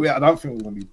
Yeah, I don't think we're going to be.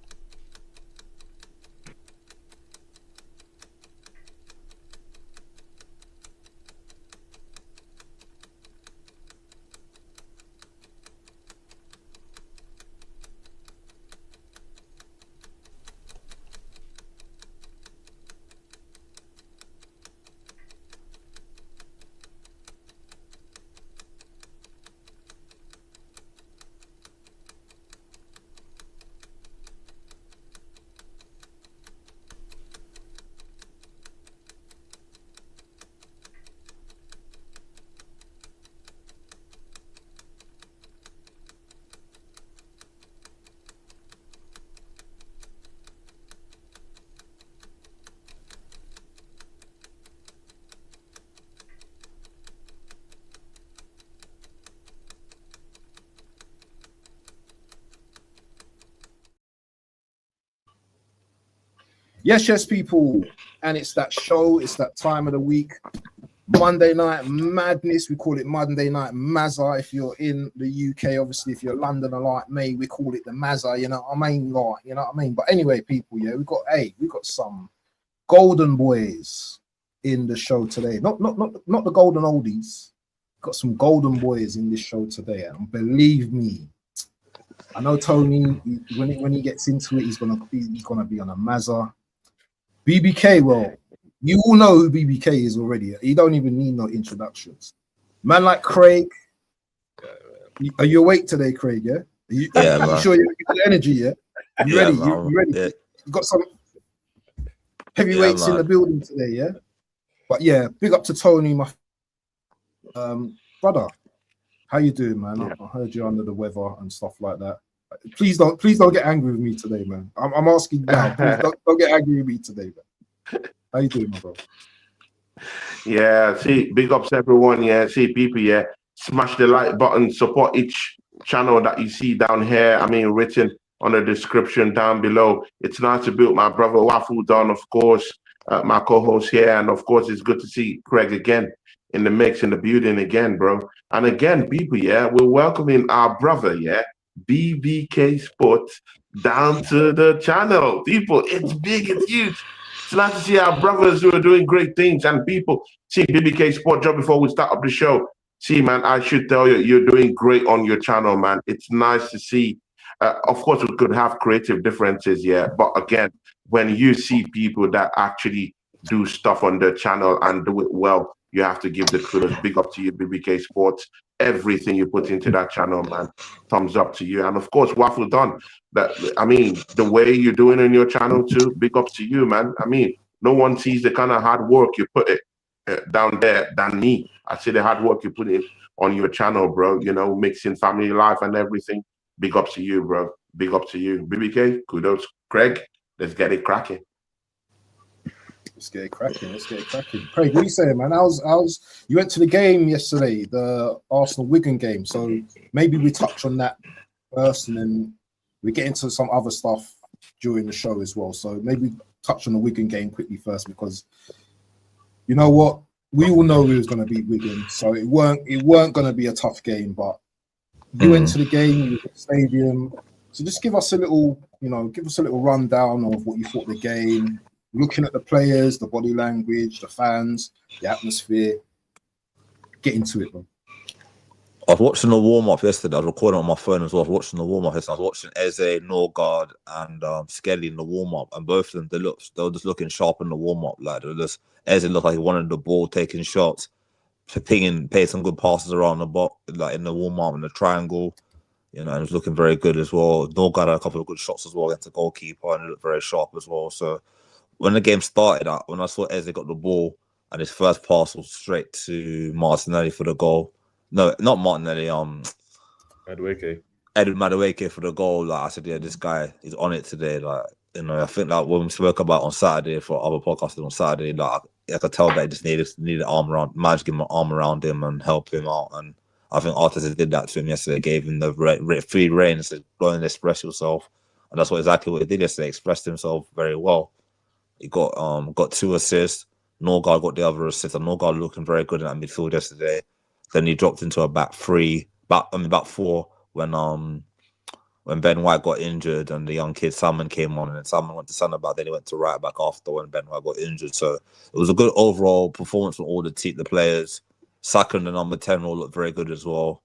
Yes, people. And it's that show, it's that time of the week. Monday Night Madness. We call it Monday Night Mazza if you're in the UK. Obviously, if you're Londoner like me, we call it the Mazza, you know what I mean? Like, you know what I mean? But anyway, people, yeah, we got some golden boys in the show today. Not the golden oldies. Got some golden boys in this show today. And believe me, I know Tony, when he gets into it, he's gonna be on a Mazza. BBK, well, you all know who BBK is already. You don't even need no introductions. Man like Craig. Are you awake today, Craig? Yeah? You sure you got the energy, yeah? You ready? You ready? Yeah. You got some heavyweights in the building today, yeah? But yeah, big up to Tony, my brother. How you doing, man? Yeah. I heard you're under the weather and stuff like that. Please don't get angry with me today, man. I'm asking now. Please don't get angry with me today, man. How you doing, my bro? Yeah, see, big ups everyone. Yeah, see, people, yeah, smash the like button, support each channel that you see down here. I mean, written on the description down below. It's nice to build my brother Waffle Don, of course, my co-host here, and of course, it's good to see Craig again in the mix, in the building again, bro. And again, people, yeah, we're welcoming our brother, yeah, BBK Sports, down to the channel. People, it's big, it's huge. It's nice to see our brothers who are doing great things. And people, see BBK Sport Job before we start up the show. See, man, I should tell you, you're doing great on your channel, man. It's nice to see. Of course, we could have creative differences, yeah. But again, when you see people that actually do stuff on the channel and do it well, you have to give the kudos. Big up to you, BBK Sports. Everything you put into that channel, man, thumbs up to you. And of course, Waffle Done. That, I mean, the way you're doing on your channel too, big ups to you, man. I mean, no one sees the kind of hard work you put it down there than me. I see the hard work you put in on your channel, bro. You know, mixing family life and everything. Big ups to you, bro. Big up to you. BBK, kudos. Craig, let's get it cracking. Let's get it cracking. Craig, what are you saying, man? How's you went to the game yesterday, the Arsenal Wigan game. So maybe we touch on that first and then we get into some other stuff during the show as well. So maybe touch on the Wigan game quickly first, because you know what? We all know we was gonna beat Wigan. So it weren't gonna be a tough game, but you went to the game, you were at the stadium. So just give us a little rundown of what you thought of the game. Looking at the players, the body language, the fans, the atmosphere. Get into it, bro. I was watching the warm-up yesterday. I was recording on my phone as well. I was watching the warm-up yesterday. I was watching Eze, Norgard, and Skelly in the warm-up. And both of them, they were just looking sharp in the warm-up. Like, Eze looked like he wanted the ball, taking shots, paying some good passes around the box, like in the warm-up, in the triangle. You know, and he was looking very good as well. Norgard had a couple of good shots as well against the goalkeeper, and he looked very sharp as well. So when the game started, when I saw Eze got the ball and his first pass was straight to Martinelli for the goal. No, not Martinelli. Madueke. Edwin Madueke for the goal. Like I said, yeah, this guy is on it today. Like, you know, I think like when we spoke about on Saturday for other podcasts on Saturday, like I could tell that he just needed an arm around, managed to give him an arm around him and help him out. And I think Arteta did that to him yesterday. Gave him the free rein and said, "Go and express yourself." And that's exactly what he did yesterday. Expressed himself very well. He got 2 assists. Norgard got the other assist, and Norgard looking very good in that midfield yesterday. Then he dropped into a back 4 when when Ben White got injured and the young kid Salmon came on, and then Salmon went to centre back, then he went to right back after when Ben White got injured. So it was a good overall performance from all the players. Saka and the number 10 all looked very good as well.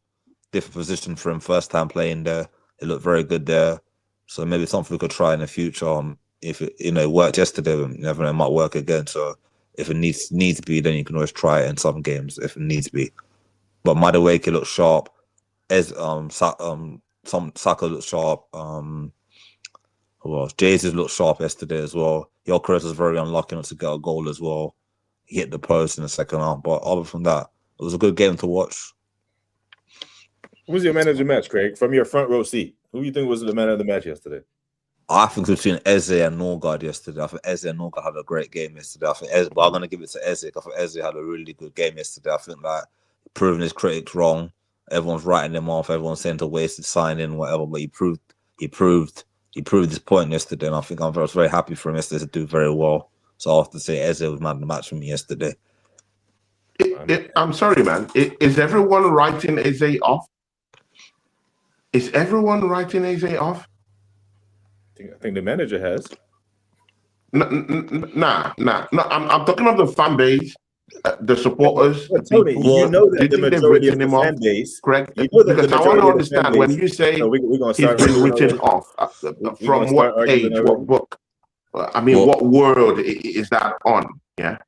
Different position for him, first time playing there. It looked very good there. So maybe something we could try in the future. If it worked yesterday, you never know, it might work again. So if it needs to be, then you can always try it in some games if it needs to be. But Madueke looked sharp. Saka looked sharp. Who else? Jesus looked sharp yesterday as well. Gyökeres was very unlucky not to get a goal as well. He hit the post in the second half. But other from that, it was a good game to watch. Who was your man of the match, Craig? From your front row seat, who do you think was the man of the match yesterday? I think between Eze and Norgard yesterday. I think Eze and Norgard had a great game yesterday. I think but I'm going to give it to Eze. I think Eze had a really good game yesterday. I think like proving his critics wrong. Everyone's writing him off. Everyone's saying to wasted signing, whatever. But he proved his point yesterday, and I think I was very happy for him yesterday to do very well. So I have to say Eze was man of the match for me yesterday. I'm sorry, man. Is everyone writing Eze off? Is everyone writing Eze off? I think the manager has. Nah. I'm talking about the fan base, the supporters. Well, Tony, you know that the majority of the fan base, correct? You know that because I want to understand when you say he's been written off. From what page, what book? I mean, what world is that on? Yeah.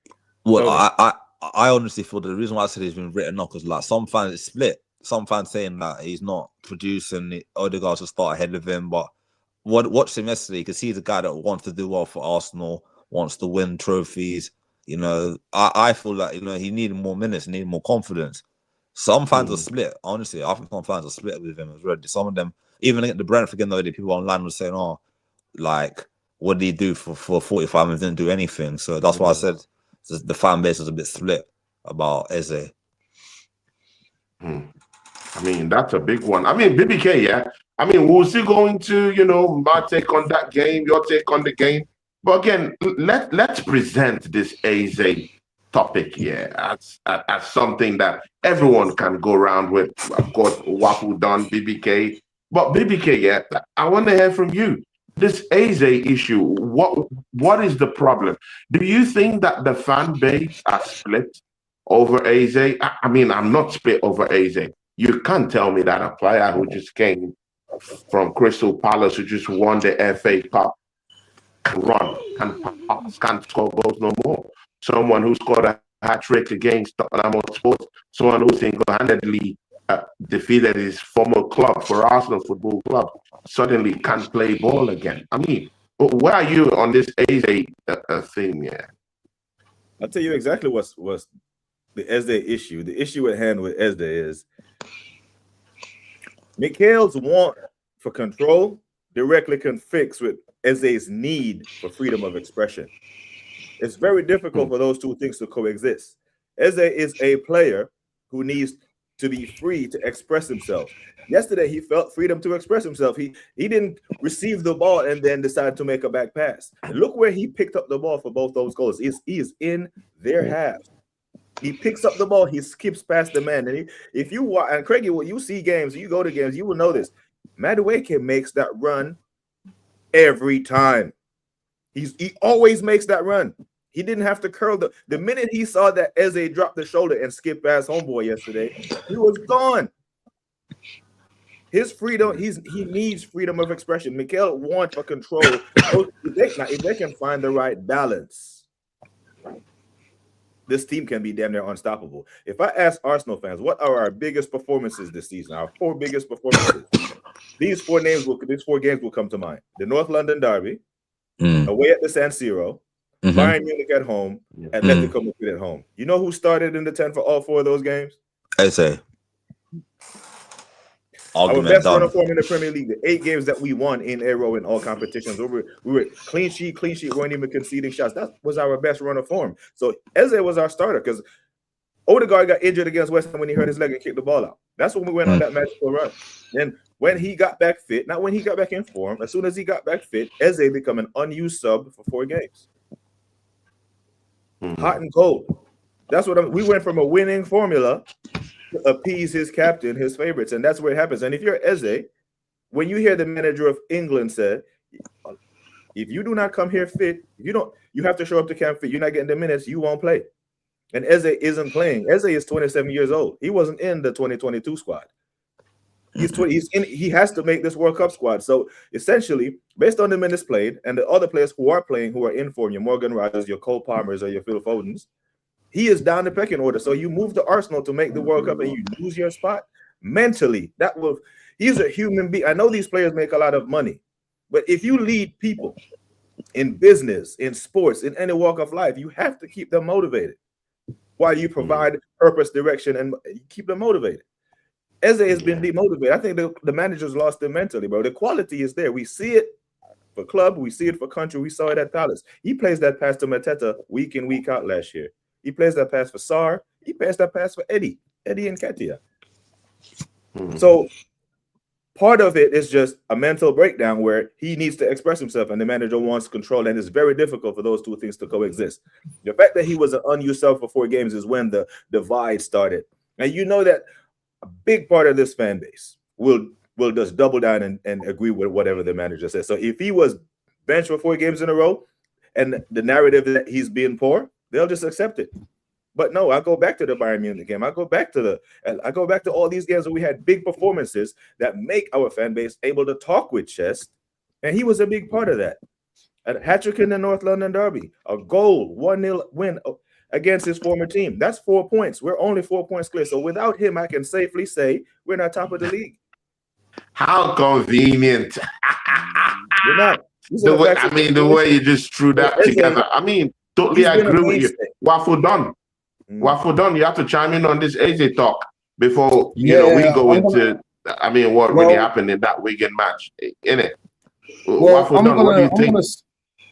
Well, I honestly feel the reason why I said he's been written off because like some fans it's split. Some fans saying that he's not producing. Odegaard should start ahead of him, but watched him yesterday. You can see the guy that wants to do well for Arsenal, wants to win trophies. You know, I feel like he needed more minutes, needed more confidence. Some fans are split. Honestly, I think some fans are split with him as well. Some of them, even at the Brentford game, though, the people online were saying, "Oh, like what did he do for 45 minutes? Didn't do anything." So that's why I said the fan base was a bit split about Eze. I mean, that's a big one. I mean, BBK, yeah. I mean, we're still going to, my take on that game, your take on the game. But again, let's present this Eze topic here as something that everyone can go around with. Of course, Wafu done, BBK. But BBK, yeah, I want to hear from you. This Eze issue, what is the problem? Do you think that the fan base are split over Eze? I mean, I'm not split over Eze. You can't tell me that a player who just came from Crystal Palace, who just won the FA Cup, can run, can pass, can't score goals no more. Someone who scored a hat-trick against Tottenham Hotspur, someone who single-handedly defeated his former club for Arsenal Football Club, suddenly can't play ball again. I mean, where are you on this Eze thing? Yeah, I'll tell you exactly what's the Eze issue. The issue at hand with Eze is Mikel's want for control directly conflicts with Eze's need for freedom of expression. It's very difficult for those two things to coexist. Eze is a player who needs to be free to express himself. Yesterday, he felt freedom to express himself. He didn't receive the ball and then decide to make a back pass. And look where he picked up the ball for both those goals. He is in their half. He picks up the ball. He skips past the man. And if you watch, and Craigie, when you see games, you go to games, you will know this. Madueke makes that run every time. He always makes that run. He didn't have to curl the minute he saw that Eze dropped the shoulder and skip past homeboy yesterday, he was gone. His freedom, he needs freedom of expression. Mikel wants for control. If they can find the right balance, this team can be damn near unstoppable. If I ask Arsenal fans, what are our biggest performances this season? Our 4 biggest performances. These 4 games will come to mind. The North London Derby, away at the San Siro, Bayern Munich at home, Atletico Madrid at home. You know who started in the 10 for all 4 of those games? Eze. Our best run of form in the Premier League, the 8 games that we won in a row in all competitions. We were clean sheet, weren't even conceding shots. That was our best run of form. So Eze was our starter because Odegaard got injured against West Ham when he hurt his leg and kicked the ball out. That's when we went on that magical run. And when he got back fit, not when he got back in form, as soon as he got back fit, Eze became an unused sub for 4 games. Hot and cold. That's what we went from a winning formula to appease his captain, his favorites, and that's where it happens. And if you're Eze, when you hear the manager of England say, if you do not come here fit, you have to show up to camp fit. You're not getting the minutes, you won't play. And Eze isn't playing. Eze is 27 years old. He wasn't in the 2022 squad. He has to make this World Cup squad. So essentially, based on the minutes played and the other players who are playing, who are in form, your Morgan Rogers, your Cole Palmers, or your Phil Fodens, he is down the pecking order. So you move to Arsenal to make the World Cup and you lose your spot mentally. He's a human being. I know these players make a lot of money, but if you lead people in business, in sports, in any walk of life, you have to keep them motivated while you provide purpose, direction, and keep them motivated. Eze has been demotivated. I think the managers lost him mentally, bro. The quality is there. We see it for club. We see it for country. We saw it at Palace. He plays that pass to Mateta week in, week out last year. He plays that pass for Sarr. He plays that pass for Eddie and Katia. So part of it is just a mental breakdown where he needs to express himself and the manager wants control, and it's very difficult for those two things to coexist. The fact that he was an unused sub for 4 games is when the divide started. And you know that a big part of this fan base will just double down and agree with whatever the manager says. So if he was benched for 4 games in a row and the narrative that he's being poor, they'll just accept it. But no, I go back to the Bayern Munich game. I go back to all these games where we had big performances that make our fan base able to talk with chest. And he was a big part of that. A hat-trick in the North London Derby, a goal, 1-0 win against his former team. That's 4 points. We're only 4 points clear. So without him, I can safely say we're not top of the league. How convenient. We're not. The way you just threw that together. Totally agree with you. Waffle done. Waffle done. You have to chime in on this Eze talk before we go into what really happened in that Wigan match. Innit? Waffle done. What do you think?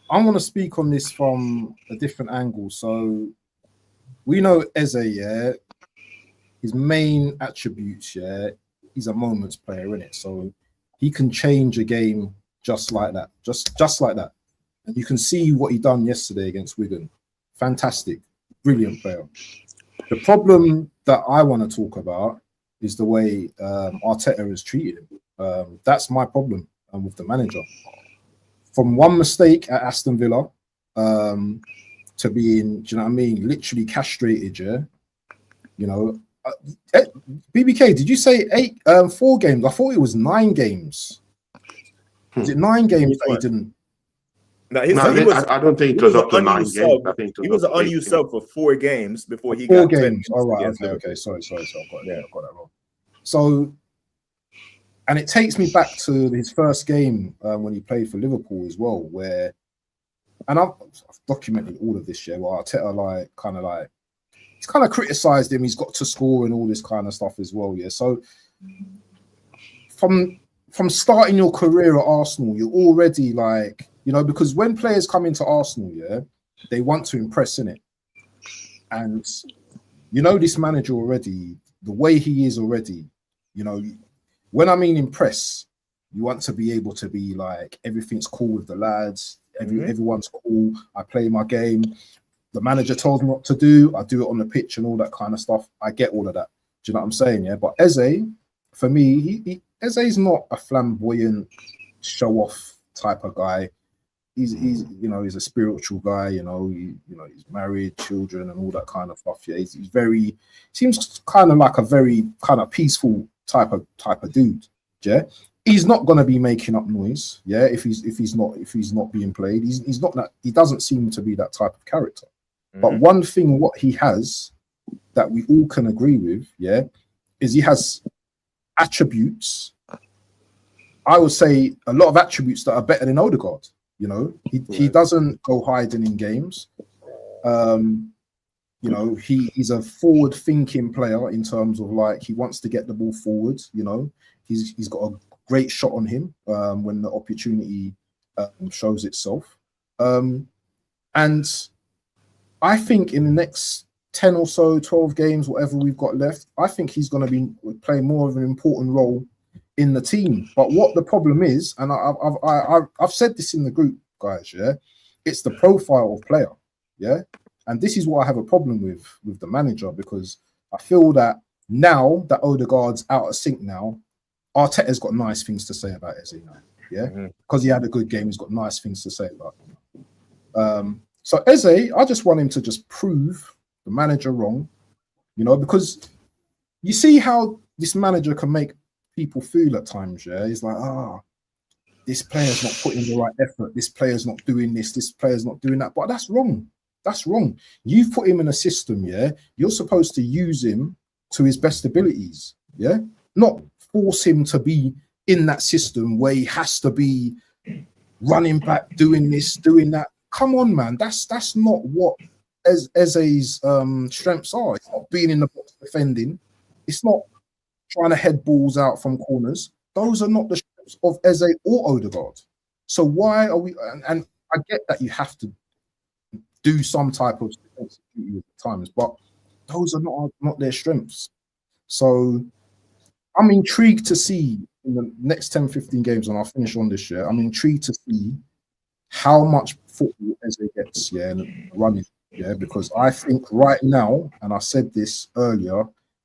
I'm gonna speak on this from a different angle. So we know Eze, his main attributes, he's a moments player, innit? So he can change a game just like that. Just like that. And you can see what he done yesterday against Wigan. Fantastic, brilliant player. The problem that I want to talk about is the way Arteta has treated him. That's my problem with the manager. From one mistake at Aston Villa to being, do you know what I mean, literally castrated, BBK, did you say 4 games? I thought it was 9 games. Was it 9 games that he didn't? I don't think it was up to 9 games. I think he was an unused sub for 4 games before he 4 got games. All right, okay. Sorry. I got that wrong. So, and it takes me back to his first game when he played for Liverpool as well, where, and I've documented all of this, where Arteta he's kind of criticised him. He's got to score and all this kind of stuff as well. So from starting your career at Arsenal, you're already because when players come into Arsenal, they want to impress, innit? And this manager already, the way he is already, when I mean impress, you want to be able to be everything's cool with the lads, everyone's cool, I play my game, the manager tells me what to do, I do it on the pitch and all that kind of stuff. I get all of that. Do you know what I'm saying? Yeah. But Eze, for me, Eze's not a flamboyant show-off type of guy. He's a spiritual guy. He's married, children, and all that kind of stuff. Yeah, seems kind of like a very kind of peaceful type of dude. Yeah, he's not gonna be making up noise. Yeah, if he's not being played, he's not that. He doesn't seem to be that type of character. But one thing, what he has that we all can agree with, is he has attributes. I would say a lot of attributes that are better than Odegaard. He doesn't go hiding in games. He's a forward-thinking player in terms of he wants to get the ball forward. He's got a great shot on him when the opportunity shows itself. And I think in the next 10 or so, 12 games, whatever we've got left, I think he's going to be playing more of an important role in the team. But what the problem is, and I've said this in the group, guys, it's the profile of player, and this is what I have a problem with the manager, because I feel that now that Odegaard's out of sync now, Arteta's got nice things to say about Eze now. Yeah, because he had a good game, he's got nice things to say about him. So Eze, I just want him to just prove the manager wrong, you know, because you see how this manager can make people feel at times. Yeah, he's like, this player's not putting the right effort, this player's not doing this player's not doing that. But that's wrong. That's wrong. You've put him in a system, yeah. You're supposed to use him to his best abilities, yeah, not force him to be in that system where he has to be running back, doing this, doing that. Come on, man. That's not what Eze's strengths are. It's not being in the box defending. It's not trying to head balls out from corners. Those are not the strengths of Eze or Odegaard. So why are we? And I get that you have to do some type of defensive duty at times, but those are not their strengths. So I'm intrigued to see in the next 10-15 games, and I'll finish on this year. I'm intrigued to see how much football Eze gets, yeah, and running, yeah, because I think right now, and I said this earlier,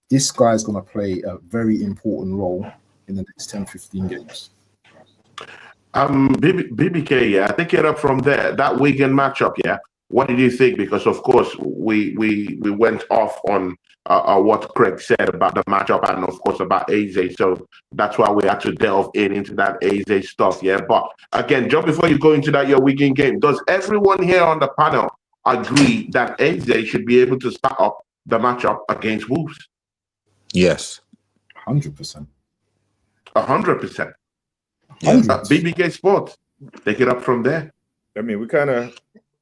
this guy's going to play a very important role in the next 10-15 games. BBK, yeah, I take it up from there. That Wigan matchup, yeah. What did you think? Because of course we went off on what Craig said about the matchup and of course about Eze. So that's why we had to delve into that Eze stuff, yeah. But again, just before you go into that your Wigan game, does everyone here on the panel agree that Eze should be able to start up the matchup against Wolves? Yes. 100%. 100%. BBK Sports, take it up from there. I mean, we kind of,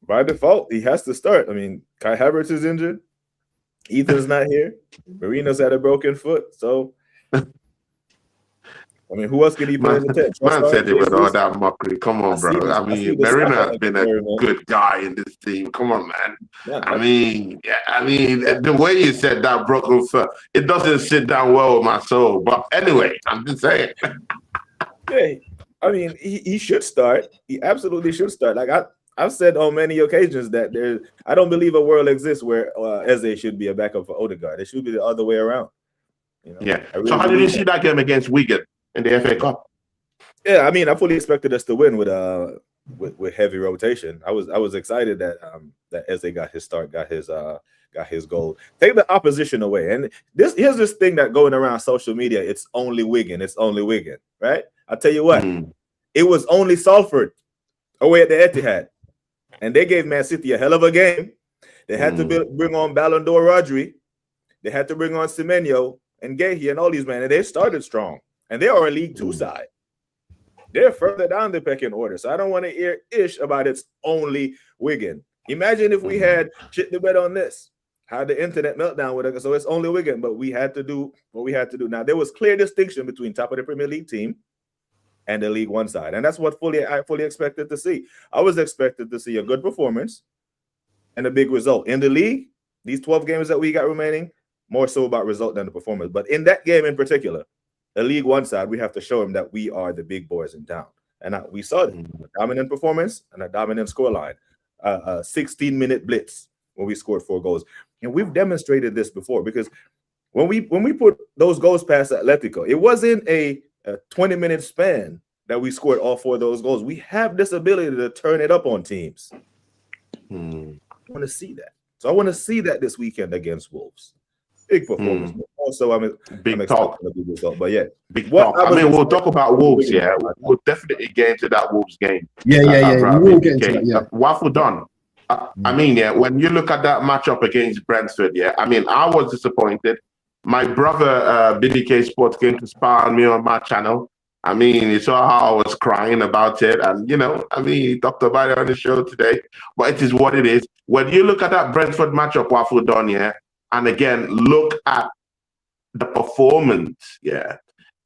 by default, he has to start. I mean, Kai Havertz is injured. Ethan's not here. Marina's had a broken foot. So, I mean, who else can he put in the tent? Man said it with all that mockery. Come on, bro. I mean, Marina has been a good guy in this team. Come on, man. Yeah, I mean, the way you said that broken foot, it doesn't sit down well with my soul. But anyway, I'm just saying. Yeah, I mean, he should start. He absolutely should start. Like I've said on many occasions that I don't believe a world exists where Eze should be a backup for Odegaard. It should be the other way around. You know? Yeah. Really so how did you see that game against Wigan in the FA Cup? Yeah, I mean, I fully expected us to win with heavy rotation. I was excited that Eze got his start, got his goal. Take the opposition away. And here's this thing that going around social media. It's only Wigan. It's only Wigan, right? I'll tell you what. It was only Salford away at the Etihad. And they gave Man City a hell of a game. They had to bring on Ballon d'Or Rodri. They had to bring on Semenyo and Gehi and all these men. And they started strong. And they are a League 2 side. They're further down the pecking order. So I don't want to hear ish about it's only Wigan. Imagine if we had shit the bed on this. Had the internet meltdown with it. So it's only Wigan. But we had to do what we had to do. Now, there was clear distinction between top of the Premier League team and the League 1 side. And that's what I fully expected to see. I was expected to see a good performance and a big result. In the league, these 12 games that we got remaining, more so about result than the performance. But in that game in particular, the League 1 side, we have to show them that we are the big boys in town. And we saw it. A dominant performance and a dominant scoreline. A 16-minute blitz when we scored 4 goals. And we've demonstrated this before because when we put those goals past Atletico, it wasn't a 20-minute span that we scored all 4 of those goals. We have this ability to turn it up on teams. I want to see that. So I want to see that this weekend against Wolves. Big performance. Also, I'm talk. The big result. But yeah, big talk. I mean, we'll talk about Wolves. Yeah, we'll definitely get into that Wolves game. Yeah. We will get into that. Yeah. Waffle done. I mean, yeah, when you look at that matchup against Brentford, yeah, I mean, I was disappointed. My brother, BBK Sports, came to spy on me on my channel. I mean, he saw how I was crying about it. And, you know, I mean, he talked about it on the show today. But it is what it is. When you look at that Brentford matchup, Waffle done, yeah, and again, look at the performance, yeah,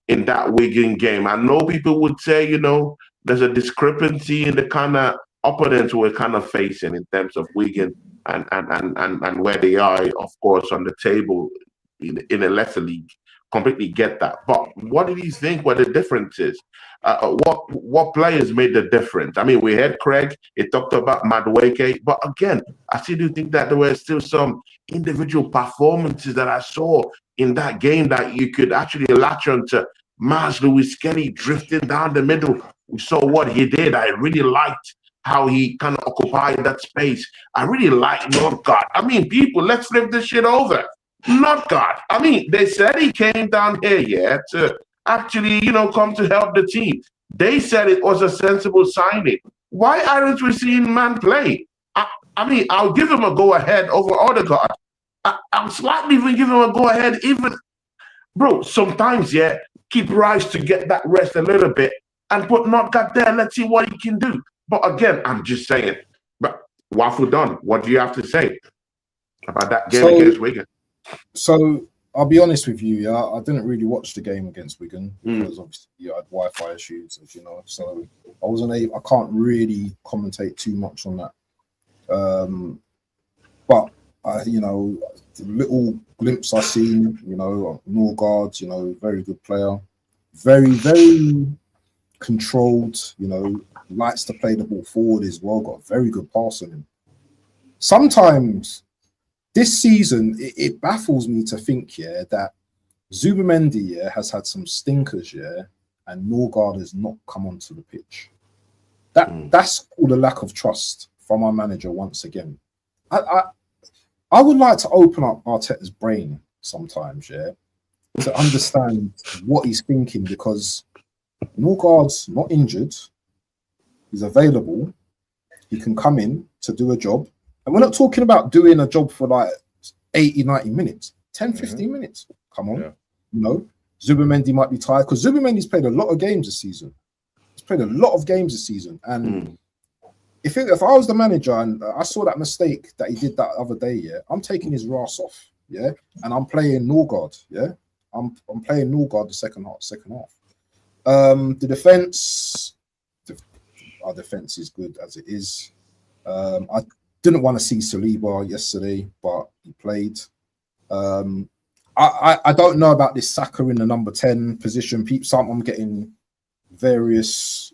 in that Wigan game. I know people would say, you know, there's a discrepancy in the kind of opponents we're kind of facing in terms of Wigan and where they are, of course, on the table in a lesser league. Completely get that. But what did you think were the differences? What players made the difference? I mean, we had Craig, he talked about Madueke, but again, I still do think that there were still some individual performances that I saw in that game that you could actually latch on to Mars Lewis Kelly drifting down the middle. We saw what he did. I really liked how he kind of occupied that space. I really like Northgard. I mean, people, let's flip this shit over. Northgard. I mean, they said he came down here, yeah, to actually, come to help the team. They said it was a sensible signing. Why aren't we seeing man play? I mean, I'll give him a go-ahead over Odegaard. I'll slightly even give him a go-ahead even. Bro, sometimes, yeah, keep Rice to get that rest a little bit and put Northgard there. Let's see what he can do. But again, I'm just saying, but Waffle done. What do you have to say about that game against Wigan? So I'll be honest with you, yeah, I didn't really watch the game against Wigan because obviously you had Wi-Fi issues, as you know. So I can't really commentate too much on that. But the little glimpse I've seen, Norgard, very good player, very, very controlled, likes to play the ball forward as well, got a very good pass on him. Sometimes this season, it baffles me to think, that Zubimendi, has had some stinkers, and Norgard has not come onto the pitch. That's called a lack of trust from our manager once again. I would like to open up Arteta's brain sometimes, to understand what he's thinking, because Norgard's not injured. He's available. He can come in to do a job. And we're not talking about doing a job for like 80, 90 minutes, 10, 15 minutes. Come on. Yeah. Zubimendi might be tired because Zubimendi's played a lot of games this season. He's played a lot of games this season. And if I was the manager and I saw that mistake that he did that other day, I'm taking his rass off, and I'm playing Norgard, I'm playing Norgard the second half. The defense, our defense is good as it is. I didn't want to see Saliba yesterday, but he played. I don't know about this Saka in the number 10 position. I'm getting various,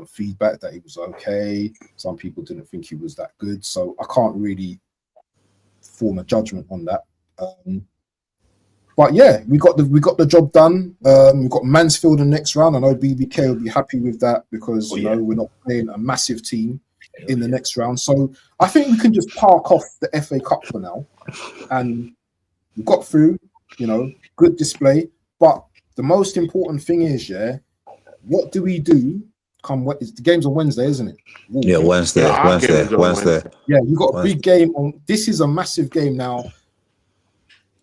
feedback that he was okay. Some people didn't think he was that good, so I can't really form a judgment on that. But yeah, we got the job done. We've got Mansfield in the next round. I know BBK will be happy with that because we're not playing a massive team in the next round. So I think we can just park off the FA Cup for now, and we got through. Good display. But the most important thing is, what do we do? The game's on Wednesday, isn't it? Wolves. Yeah, Wednesday. Yeah, you got a big game on. This is a massive game now.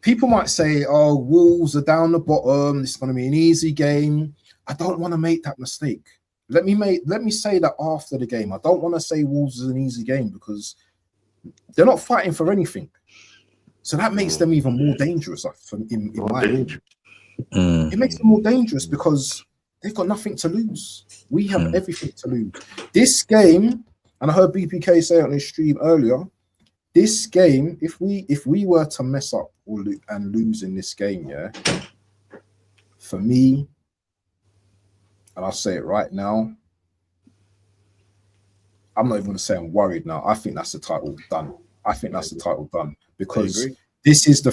People might say, "Oh, Wolves are down the bottom. This is going to be an easy game." I don't want to make that mistake. Let me say that after the game. I don't want to say Wolves is an easy game because they're not fighting for anything. So that makes them even more dangerous. In my opinion, it makes them more dangerous because they've got nothing to lose. We have everything to lose. This game, and I heard BPK say on his stream earlier, this game, if we were to mess up and lose in this game, for me, and I'll say it right now, I'm not even going to say I'm worried now. I think that's the title done. Because this is the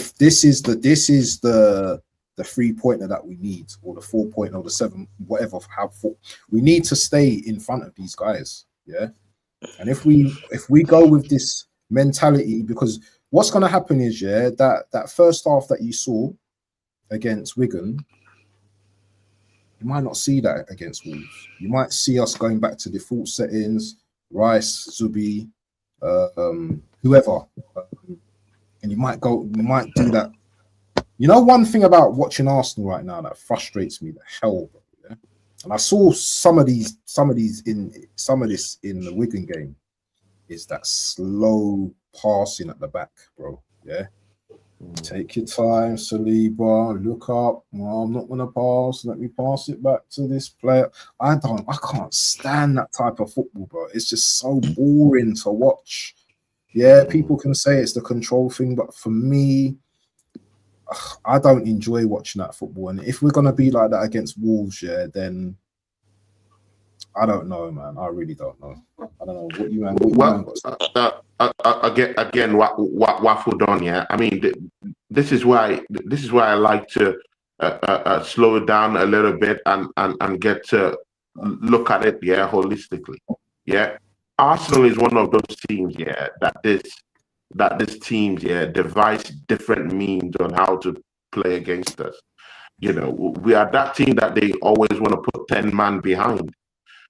3-pointer that we need, or the 4-pointer, or the 7, whatever. We need to stay in front of these guys, And if we go with this mentality, because what's going to happen is, that first half that you saw against Wigan, you might not see that against Wolves. You might see us going back to default settings, Rice, Zubi, whoever, and you might do that. One thing about watching Arsenal right now that frustrates me the hell, bro, and I saw some of this in the Wigan game, is that slow passing at the back, bro. Take your time, Saliba. Look up. Well, I'm not gonna pass. Let me pass it back to this player. I can't stand that type of football, bro. It's just so boring to watch. Yeah, people can say it's the control thing, but for me, I don't enjoy watching that football. And if we're gonna be like that against Wolves, then I don't know, man. I really don't know. I don't know what you man. Again, what Waffle done, I mean, this is why I like to slow it down a little bit and get to look at it, holistically. Yeah, Arsenal is one of those teams, that this teams, devise different means on how to play against us. We are that team that they always want to put 10 man behind.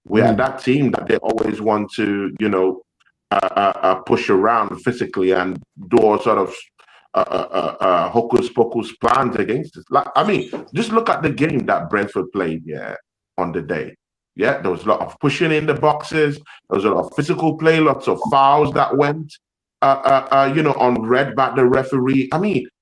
We are that team that they always want to, push around physically and do all sort of hocus pocus plans against us. Just look at the game that Brentford played, on the day. Yeah, there was a lot of pushing in the boxes. There was a lot of physical play, lots of fouls that went, on red by the referee.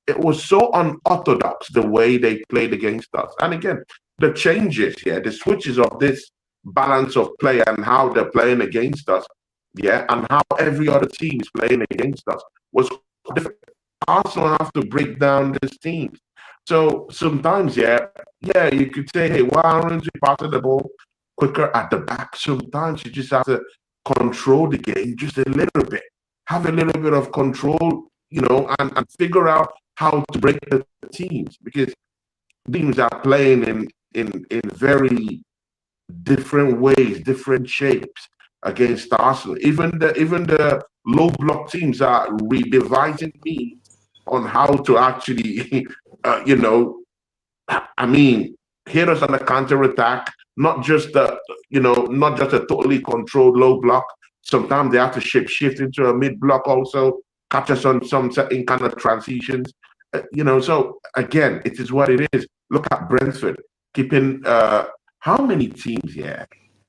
It was so unorthodox the way they played against us. And again, the changes, the switches of this balance of play and how they're playing against us, and how every other team is playing against us was different. Arsenal have to break down this team. So sometimes, you could say, hey, why aren't we passing the ball quicker at the back? Sometimes you just have to control the game just a little bit. Have a little bit of control, and figure out how to break the teams, because teams are playing in very different ways, different shapes against Arsenal. Even the low block teams are redevising means on how to actually, hit us on the counter attack. Not just a totally controlled low block. Sometimes they have to shift into a mid block also, catch us on some certain kind of transitions. So again, it is what it is. Look at Brentford keeping how many teams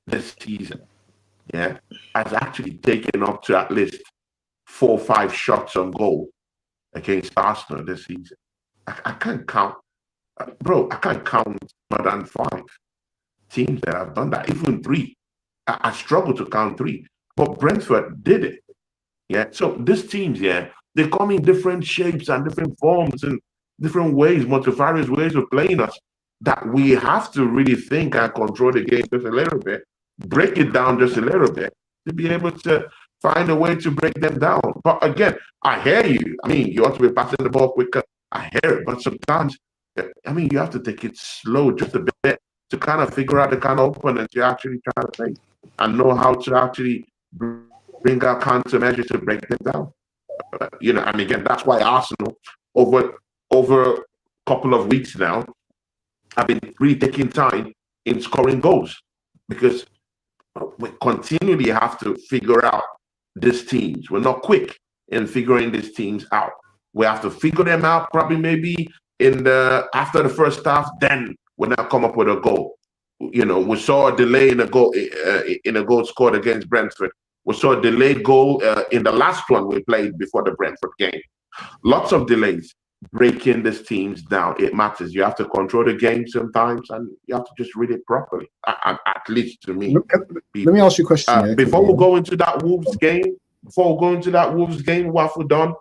this season has actually taken up to at least 4 or 5 shots on goal against Arsenal this season. I can't count, bro. I can't count more than 5 teams that have done that, even 3. I struggle to count 3, but Brentford did it. So these teams, they come in different shapes and different forms and different ways, multifarious ways of playing us, that we have to really think and control the game just a little bit, break it down just a little bit to be able to find a way to break them down. But again, I hear you. You ought to be passing the ball quicker. I hear it, but sometimes, you have to take it slow just a bit to kind of figure out the kind of opponents you're actually trying to play and know how to actually bring out countermeasures to break them down. And again, that's why Arsenal over a couple of weeks now have been really taking time in scoring goals, because we continually have to figure out these teams. We're not quick in figuring these teams out. We have to figure them out probably maybe after the first half, then we'll now come up with a goal. We saw a delay in a goal scored against Brentford. We saw a delayed goal in the last one we played before the Brentford game. Lots of delays. Breaking these teams down, it matters. You have to control the game sometimes, and you have to just read it properly. At least to me. Let me ask you a question. Before we go into that Wolves game, what have done?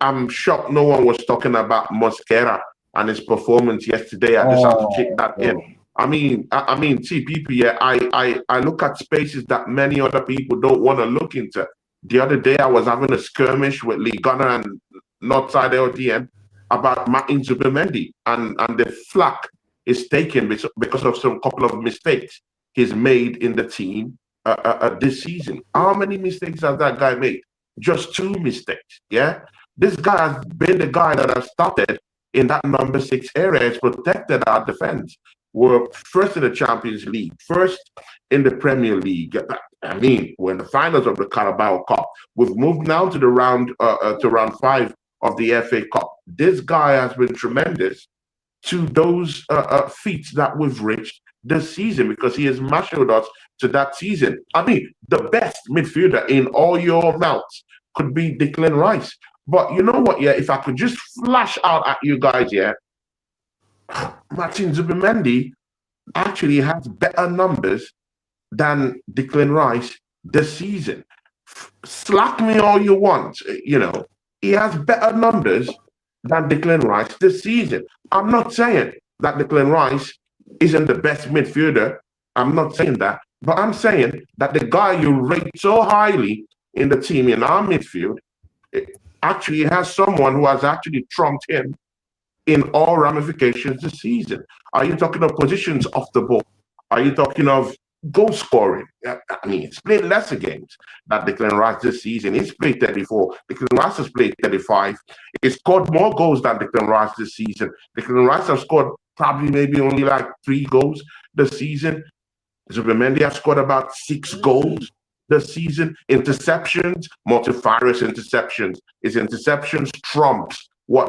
I'm shocked no one was talking about Mosquera and his performance yesterday. I just have to check that in. See, people, I look at spaces that many other people don't want to look into. The other day, I was having a skirmish with Lee Gunner and Northside LDM about Martin Zubimendi, and the flack is taken because of some couple of mistakes he's made in the team this season. How many mistakes has that guy made? Just 2 mistakes. This guy has been the guy that has started in that number 6 area. It's protected our defense. We're first in the Champions League, first in the Premier League. We're in the finals of the Carabao Cup. We've moved now to the round 5 of the FA Cup. This guy has been tremendous to those feats that we've reached this season, because he has marshaled us to that season. The best midfielder in all your mouths could be Declan Rice. But you know what? If I could just flash out at you guys, Martin Zubimendi actually has better numbers than Declan Rice this season. Slack me all you want, he has better numbers than Declan Rice this season. I'm not saying that Declan Rice isn't the best midfielder. I'm not saying that. But I'm saying that the guy you rate so highly in the team, in our midfield, actually has someone who has actually trumped him in all ramifications this season. Are you talking of positions off the ball? Are you talking of goal scoring? I mean, he's played lesser games than Declan Rice this season. He's played 34. Declan Rice has played 35. He scored more goals than Declan Rice this season. Declan Rice has scored probably maybe only like 3 goals this season. Zubimendi has scored about 6 goals this season. Interceptions, multifarious interceptions. His interceptions trumps what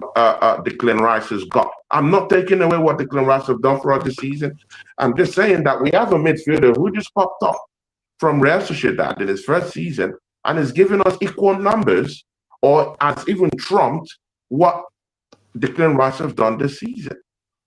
Declan Rice has got. I'm not taking away what Declan Rice has done for us this season. I'm just saying that we have a midfielder who just popped up from Real Sociedad in his first season and is giving us equal numbers or has even trumped what Declan Rice has done this season.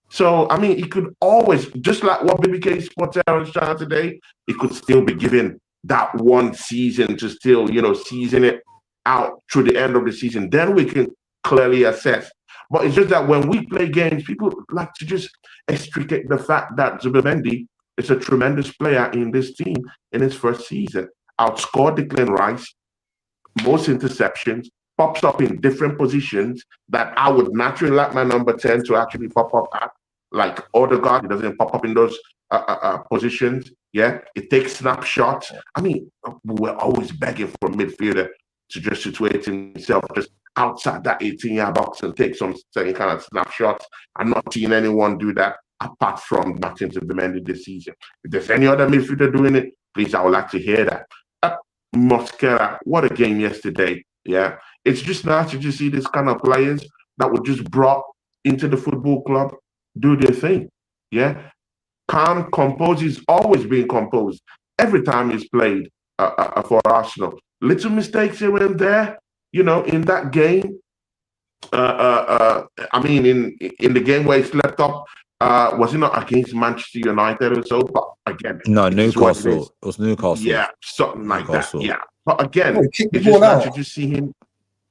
So, I mean, he could always, just like what BBK Sportero is trying today, he could still be given that one season to still, season it out through the end of the season. Then we can clearly assess. But it's just that when we play games, people like to just extricate the fact that Zubimendi is a tremendous player in this team in his first season. Outscored Declan Rice, most interceptions, pops up in different positions that I would naturally like my number 10 to actually pop up at. Like Odegaard, he doesn't pop up in those positions. Yeah, it takes snapshots. I mean, we're always begging for a midfielder to just situate himself just outside that 18-yard box and take some certain kind of snapshots. I'm not seeing anyone do that apart from Martin Zubimendi this season. If there's any other midfielder doing it, please, I would like to hear that. Mosquera, what a game yesterday. Yeah, it's just nice to just see this kind of players that were just brought into the football club do their thing. Yeah, calm, composed. He's always been composed every time he's played for Arsenal. Little mistakes here and there, in that game. I mean, in the game where he slept up, was it not against Manchester United or so? But again, no, Newcastle. It was Newcastle. Yeah, something like Newcastle. that. Yeah, but again, Kick the it's just ball out. nice to just see him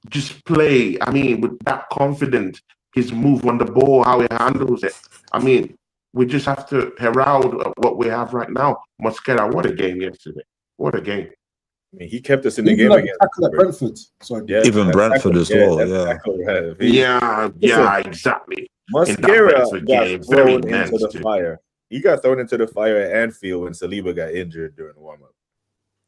just play. I mean, with that confidence, his move on the ball, how he handles it. I mean, we just have to herald what we have right now. Mosquera, what a game yesterday! What a game! I mean, he kept us in the Even game like against tackle at Brentford. Sorry. Yeah, Even that Brentford tackle, as well, that yeah. tackle, Yeah, exactly. Mosquera Brentford game, got very thrown into immense, the too. fire. He got thrown into the fire at Anfield when Saliba got injured during the warm-up.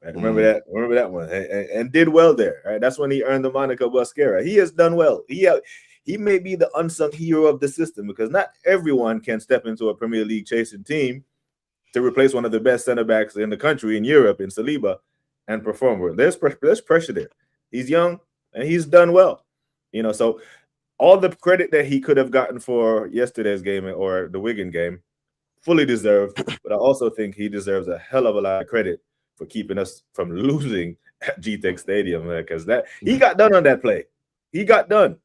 Right? Remember that? Remember that one? And did well there. Right? That's when he earned the moniker Mosquera. He has done well. He may be the unsung hero of the system because not everyone can step into a Premier League chasing team to replace one of the best center backs in the country in Europe in Saliba and perform well. There's pressure there. He's young and he's done well. So all the credit that he could have gotten for yesterday's game or the Wigan game, fully deserved. But I also think he deserves a hell of a lot of credit for keeping us from losing at GTEC Stadium because he got done on that play. He got done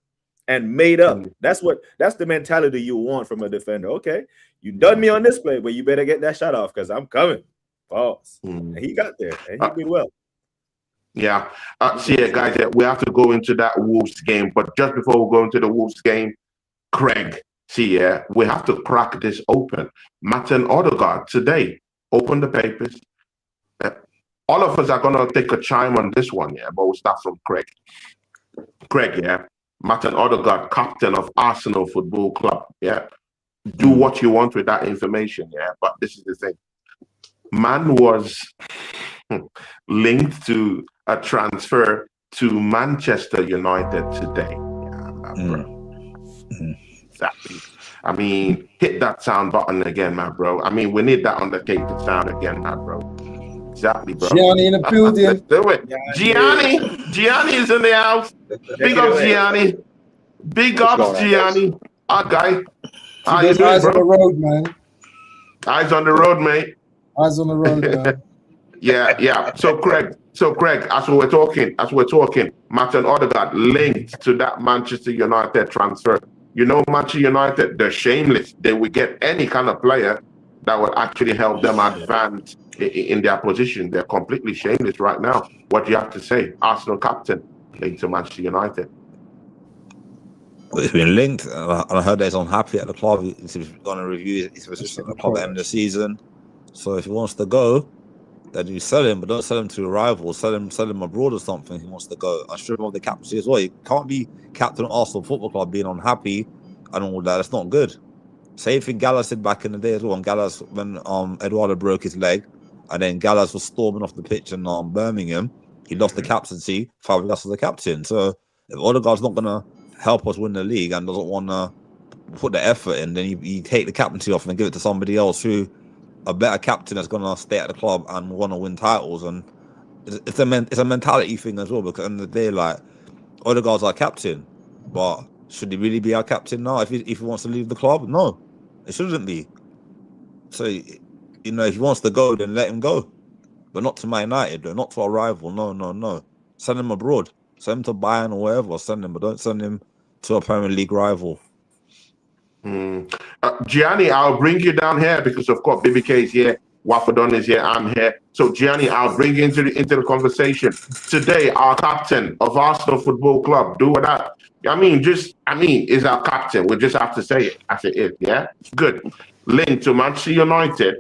and made up. That's the mentality you want from a defender. Okay, you done me on this play, but you better get that shot off because I'm coming. Pause. And he got there and he did well. Yeah. Guys, we have to go into that Wolves game. But just before we go into the Wolves game, Craig, we have to crack this open. Martin Odegaard today, open the papers. All of us are going to take a chime on this one, but we'll start from Craig. Craig, Martin Odegaard, captain of Arsenal Football Club, do what you want with that information, but this is the thing. Man was linked to a transfer to Manchester United today. Exactly. I mean, hit that sound button again, my bro. I mean, we need that Undertaker sound again, my bro. Exactly, bro. Gianni in the building. Let's do it. Gianni is in the house. Big up, Gianni. Big ups, Gianni. Our guy. How you doing, Eyes on the bro? road, man. Eyes on the road, mate. Eyes on the road, man. Yeah. So Craig, as we're talking, Martin Odegaard linked to that Manchester United transfer. Manchester United, they're shameless. They will get any kind of player that will actually help them advance in their position. They're completely shameless right now. What do you have to say? Arsenal captain linked to Manchester United. It's been linked, and I heard that he's unhappy at the club. He's going to review his position at the club at the end of the season. So if he wants to go, then you sell him, but don't sell him to a rival. Sell him abroad or something. He wants to go. I strip him of the captaincy as well. You can't be captain of Arsenal Football Club being unhappy and all that. That's not good. Same thing Gallas did back in the day as well. When Eduardo broke his leg, and then Gallas was storming off the pitch in Birmingham, he lost the captaincy. Fabregas was the captain. So if Odegaard's not gonna help us win the league and doesn't want to put the effort in, then you take the captaincy off and give it to somebody else who a better captain that's gonna stay at the club and want to win titles. And it's a mentality thing as well, because at the end of the day, like, Odegaard's our captain, but should he really be our captain now if he wants to leave the club? No, it shouldn't be. So, you know, if he wants to go, then let him go, but not to Man United, not to our rival. No. Send him abroad. Send him to Bayern or wherever. Send him, but don't send him to a Premier League rival. Gianni, I'll bring you down here because, of course, BBK is here, Wafadon is here, I'm here. So, Gianni, I'll bring you into the conversation. Today, our captain of Arsenal Football Club, is our captain. We just have to say it as it is, yeah? Good. Linked to Manchester United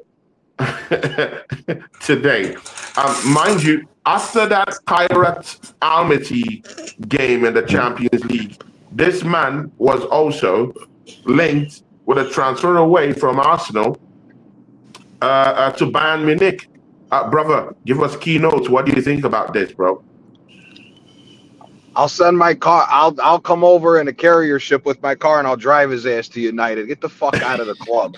today. Mind you, after that Kairat Almaty game in the Champions League, this man was also linked with a transfer away from Arsenal to Bayern Munich. Brother, give us keynotes. What do you think about this, bro? I'll send my car. I'll come over in a carrier ship with my car and I'll drive his ass to United. Get the fuck out of the club.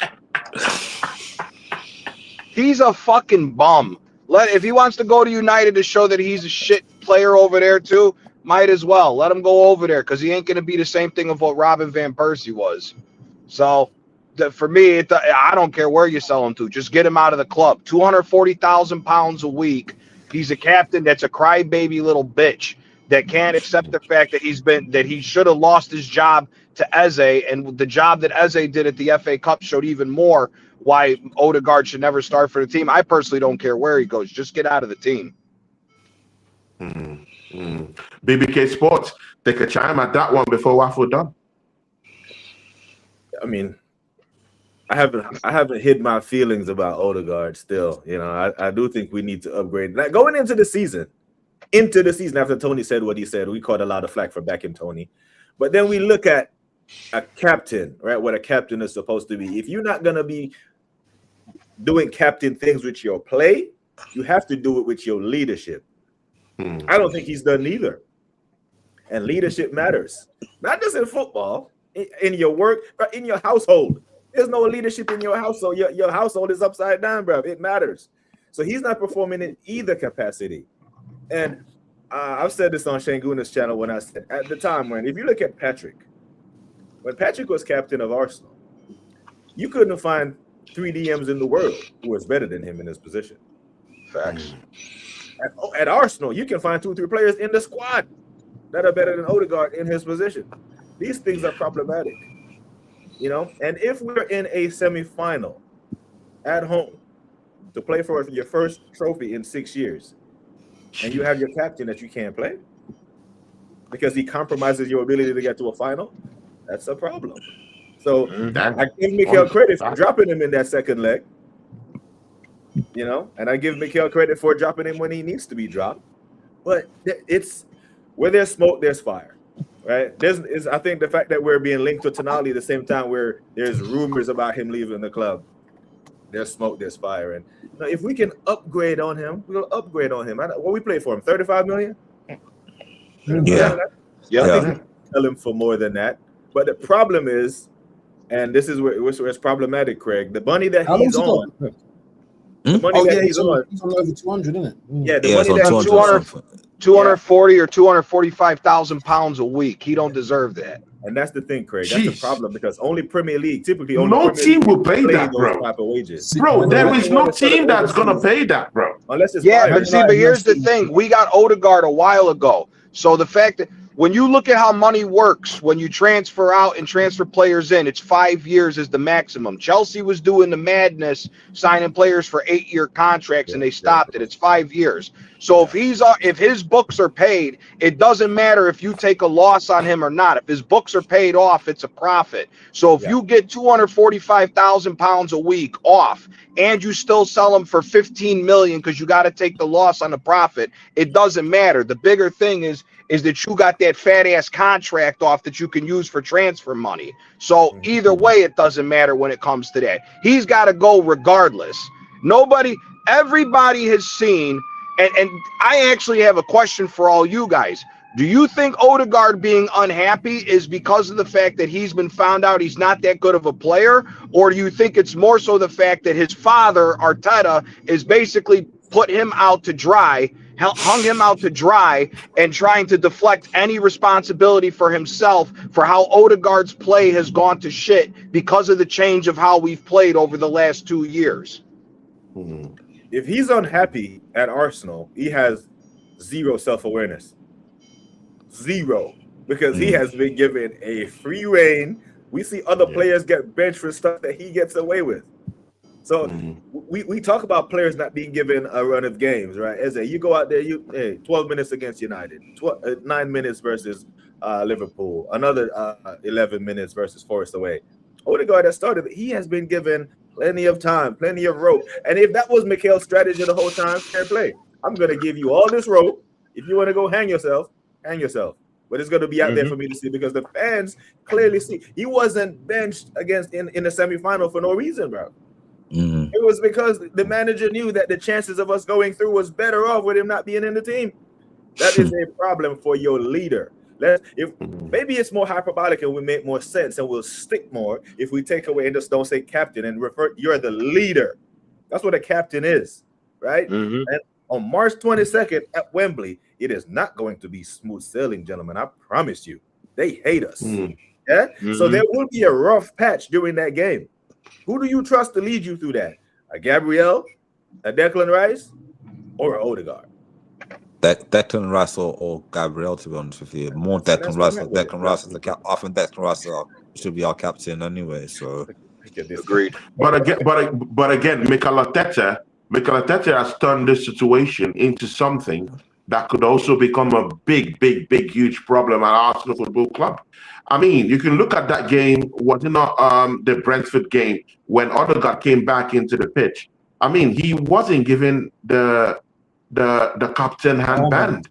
He's a fucking bum. If he wants to go to United to show that he's a shit player over there too, might as well. Let him go over there because he ain't going to be the same thing of what Robin Van Persie was. So, for me, I don't care where you sell him to. Just get him out of the club. £240,000 a week. He's a captain that's a crybaby little bitch that can't accept the fact that he should have lost his job to Eze, and the job that Eze did at the FA Cup showed even more why Odegaard should never start for the team. I personally don't care where he goes. Just get out of the team. BBK Sports, take a chime at that one before Waffle done. I mean, I haven't hid my feelings about Odegaard still. You know, I do think we need to upgrade. Like, going into the season after Tony said what he said, we caught a lot of flack for backing Tony. But then we look at a captain, right? What a captain is supposed to be. If you're not going to be doing captain things with your play, you have to do it with your leadership. I don't think he's done neither. And leadership matters. Not just in football, in your work, but in your household. There's no leadership in your household. Your household is upside down, bro. It matters. So he's not performing in either capacity. And I've said this on Shane Guna's channel when I said at the time, when if you look at Patrick, when Patrick was captain of Arsenal, you couldn't find 3 DMs in the world who was better than him in his position. Facts. At Arsenal, you can find 2 or 3 players in the squad that are better than Odegaard in his position. These things are problematic, you know. And if we're in a semifinal at home to play for your first trophy in 6 years, and you have your captain that you can't play because he compromises your ability to get to a final, that's a problem. So I give Mikel credit for dropping him in that second leg, you know, and I give Mikel credit for dropping him when he needs to be dropped. But it's where there's smoke, there's fire, right? I think the fact that we're being linked to Tonali at the same time where there's rumors about him leaving the club, there's smoke, there's fire. And you know, if we can upgrade on him, we'll upgrade on him. What we play for him, 35 million? Yeah. Tell him for more than that. But the problem is, and this is where it's problematic, Craig, the money that he's on. The money that he's on over 200, isn't it? Yeah, the money that 240 or 245,000 pounds a week. He don't deserve that. And that's the thing, Craig. That's the problem because only Premier League, typically, no team will pay that, bro. Type of wages. Bro, there is no team that's gonna pay that, bro. Unless it's but here's the thing: we got Odegaard a while ago. So the fact that when you look at how money works, when you transfer out and transfer players in, it's 5 years is the maximum. Chelsea was doing the madness, signing players for 8-year contracts, and they stopped it. It's 5 years. So if his books are paid, it doesn't matter if you take a loss on him or not. If his books are paid off, it's a profit. So if you get 245,000 pounds a week off, and you still sell him for 15 million because you got to take the loss on the profit, it doesn't matter. The bigger thing is is that you got that fat ass contract off that you can use for transfer money. So either way, it doesn't matter when it comes to that. He's got to go regardless. Everybody has seen, and I actually have a question for all you guys. Do you think Odegaard being unhappy is because of the fact that he's been found out he's not that good of a player? Or do you think it's more so the fact that his father, Arteta, is basically put him out to dry, hung him out to dry, and trying to deflect any responsibility for himself for how Odegaard's play has gone to shit because of the change of how we've played over the last 2 years? If he's unhappy at Arsenal, he has zero self-awareness. Zero. Because he has been given a free reign. We see other players get benched for stuff that he gets away with. So we talk about players not being given a run of games, right? As you go out there, 12 minutes against United, 9 minutes versus Liverpool, another 11 minutes versus Forest away. Odegaard that started, he has been given plenty of time, plenty of rope. And if that was Mikel's strategy the whole time, fair play. I'm going to give you all this rope. If you want to go hang yourself, hang yourself. But it's going to be out there for me to see because the fans clearly see. He wasn't benched in the semifinal for no reason, bro. It was because the manager knew that the chances of us going through was better off with him not being in the team. That is a problem for your leader. Maybe it's more hyperbolic and will make more sense and will stick more if we take away and just don't say captain and refer. You're the leader. That's what a captain is, right? And on March 22nd at Wembley, it is not going to be smooth sailing, gentlemen. I promise you. They hate us. Yeah. So there will be a rough patch during that game. Who do you trust to lead you through that? A Gabriel, a Declan Rice, or an Odegaard? Declan Rice or Gabriel, to be honest with you. More Declan Rice. Declan Rice is the cap. I think Declan Rice should be our captain anyway. So agreed. But again, Mikel Arteta has turned this situation into something that could also become a big, huge problem at Arsenal Football Club. I mean, you can look at that game, the Brentford game, when Odegaard came back into the pitch. I mean, he wasn't given the captain handband.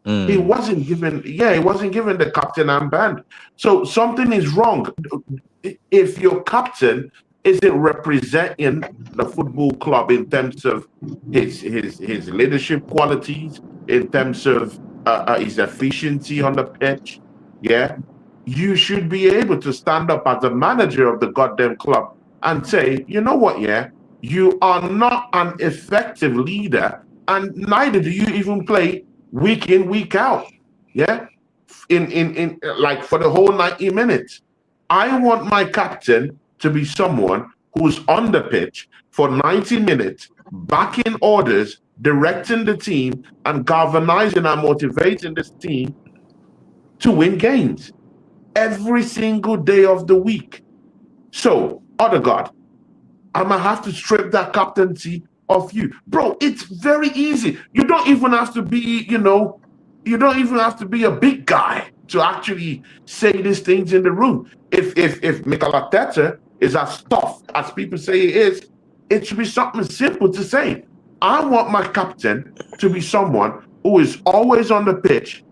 He wasn't given the captain handband. So something is wrong. If your captain isn't representing the football club in terms of his leadership qualities, in terms of his efficiency on the pitch, you should be able to stand up as a manager of the goddamn club and say, you know what, you are not an effective leader, and neither do you even play week in, week out. In like for the whole 90 minutes. I want my captain to be someone who's on the pitch for 90 minutes, backing orders, directing the team, and galvanizing and motivating this team to win games every single day of the week. So, Odegaard, I'm going to have to strip that captaincy of you. Bro, it's very easy. You don't even have to be, you don't even have to be a big guy to actually say these things in the room. If Mikel Arteta is as tough as people say he is, it should be something simple to say. I want my captain to be someone who is always on the pitch,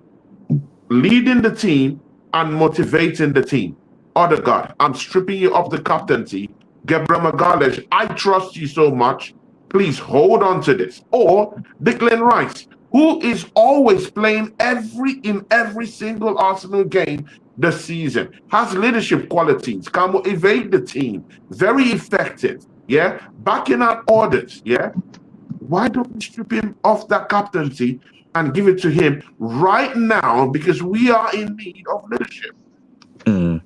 leading the team and motivating the team. Odegaard, I'm stripping you of the captaincy. Gabriel Magalhaes, I trust you so much. Please hold on to this. Or Declan Rice, who is always playing in every single Arsenal game this season, has leadership qualities, can motivate the team, very effective, backing out orders, Why don't we strip him off that captaincy and give it to him right now, because we are in need of leadership? Can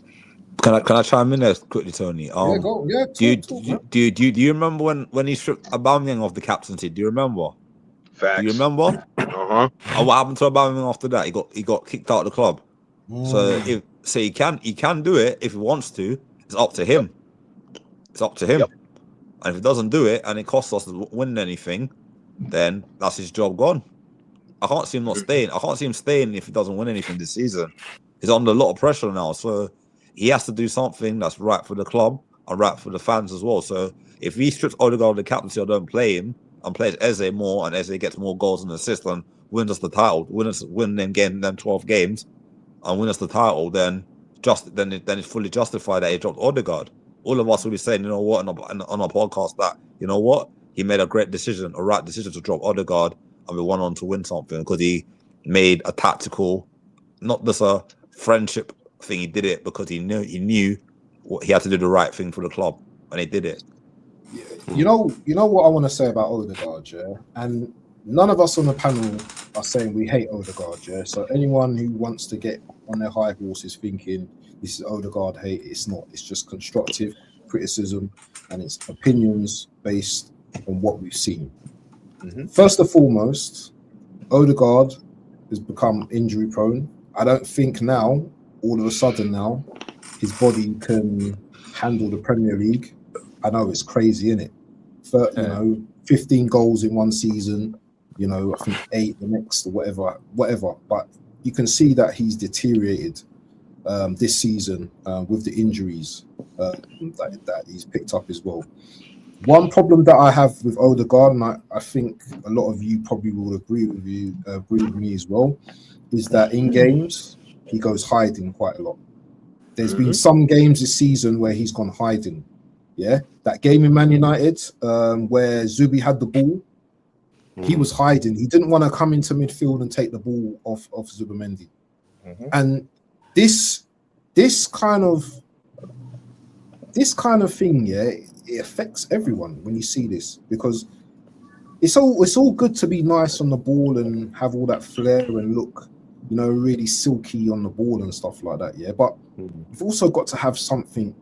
I chime in there quickly, Tony? Go. Do you remember when he stripped Aubameyang of the captaincy? Do you remember? Facts. Do you remember? And what happened to Aubameyang after that? He got kicked out of the club. So he can do it if he wants to. It's up to him. It's up to him. Yep. And if he doesn't do it and it costs us winning anything, then that's his job gone. I can't see him not staying. I can't see him staying if he doesn't win anything this season. He's under a lot of pressure now, so he has to do something that's right for the club and right for the fans as well. So if he strips Odegaard of the captaincy or don't play him, and plays Eze more, and Eze gets more goals and assists and wins us the title, win them 12 games, and win us the title, then it's fully justified that he dropped Odegaard. All of us will be saying, you know what, on our podcast, that, you know what, he made a right decision to drop Odegaard, and we went on to win something because he made a tactical, not just a friendship thing. He did it because he knew he had to do the right thing for the club, and he did it. You know what I want to say about Odegaard, yeah? And none of us on the panel are saying we hate Odegaard, yeah? So anyone who wants to get on their high horses thinking this is Odegaard hate, it's not. It's just constructive criticism, and it's opinions based on what we've seen. First and foremost, Odegaard has become injury prone. I don't think now, all of a sudden now, his body can handle the Premier League. I know it's crazy, innit? But, 15 goals in one season, I think 8 the next or whatever. But you can see that he's deteriorated this season with the injuries that he's picked up as well. One problem that I have with Odegaard, and I think a lot of you probably will agree with me as well, is that in games he goes hiding quite a lot. There's been some games this season where he's gone hiding. Yeah, that game in Man United where Zubi had the ball, he was hiding. He didn't want to come into midfield and take the ball off Zubimendi. And this kind of thing, yeah, it affects everyone when you see this, because it's all good to be nice on the ball and have all that flair and look, really silky on the ball and stuff like that, yeah. But you've also got to have something.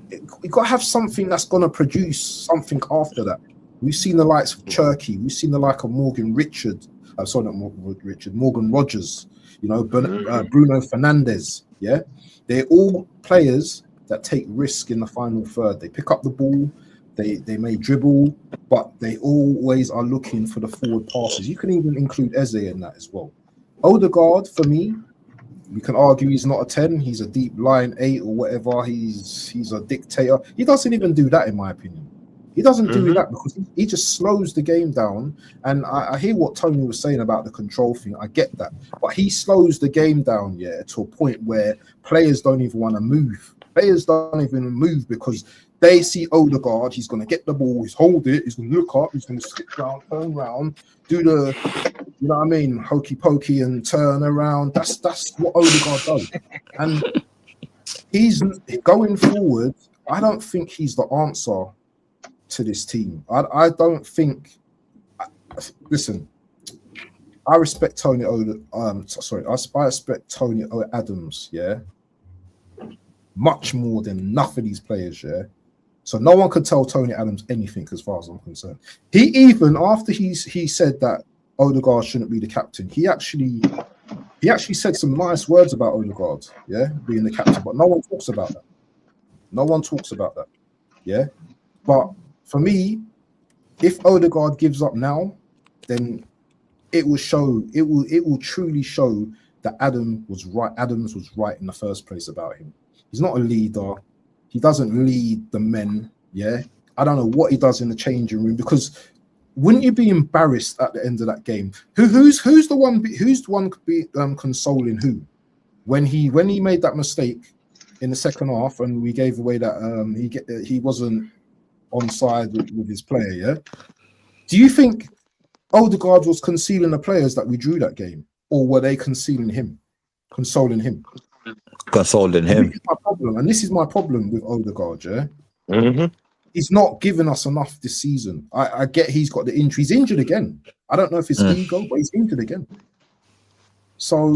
You've got to have something that's going to produce something after that. We've seen the likes of Cherky. We've seen the like of Morgan Rogers. Bruno Fernandes. Yeah, they're all players that take risk in the final third. They pick up the ball. They may dribble, but they always are looking for the forward passes. You can even include Eze in that as well. Odegaard, for me, we can argue he's not a 10. He's a deep line 8 or whatever. He's a dictator. He doesn't even do that, in my opinion. He doesn't do that because he just slows the game down. And I hear what Tony was saying about the control thing. I get that. But he slows the game down, yeah, to a point where players don't even want to move. Players don't even move because they see Odegaard. He's going to get the ball. He's hold it. He's going to look up. He's going to skip down, turn around, do the, hokey pokey and turn around. That's what Odegaard does. And he's going forward. I don't think he's the answer to this team. I don't think. Listen, I respect Tony. I respect Tony Adams. Yeah, much more than enough of these players. Yeah. So no one could tell Tony Adams anything as far as I'm concerned. He even after he said that Odegaard shouldn't be the captain, he actually said some nice words about Odegaard, yeah, being the captain, but no one talks about that. No one talks about that. Yeah. But for me, if Odegaard gives up now, then it will truly show that Adams was right in the first place about him. He's not a leader. He doesn't lead the men, yeah? I don't know what he does in the changing room, because wouldn't you be embarrassed at the end of that game? Who's the one consoling who? When he made that mistake in the second half and we gave away that he wasn't onside with his player, yeah? Do you think Odegaard was concealing the players that we drew that game, or were they consoling him? Consoling him. This is my problem, and this is my problem with Odegaard. Yeah, he's not given us enough this season. I get he's got the injury. He's injured again. I don't know if it's ego, but he's injured again. So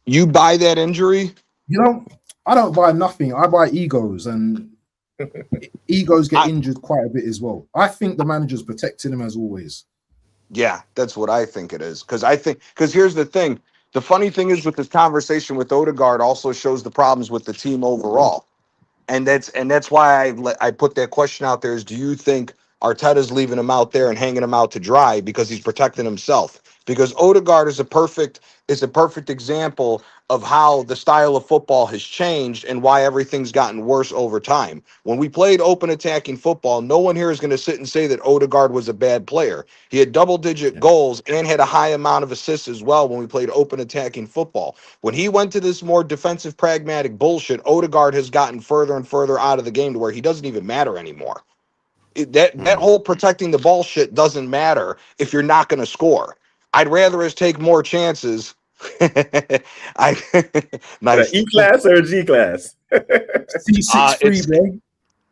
you buy that injury? I don't buy nothing. I buy egos, and egos get injured quite a bit as well. I think the manager's protecting him as always. Yeah, that's what I think it is. Because here's the thing. The funny thing is, with this conversation with Odegaard also shows the problems with the team overall. And that's why I put that question out there is, do you think Arteta's leaving him out there and hanging him out to dry because he's protecting himself? because Odegaard is a perfect example of how the style of football has changed and why everything's gotten worse over time. When we played open attacking football, no one here is going to sit and say that Odegaard was a bad player. He had double-digit goals and had a high amount of assists as well when we played open attacking football. When he went to this more defensive, pragmatic bullshit, Odegaard has gotten further and further out of the game to where he doesn't even matter anymore. That whole protecting the ball shit doesn't matter if you're not going to score. I'd rather us take more chances. Nice. E class or a G class? C63, bro.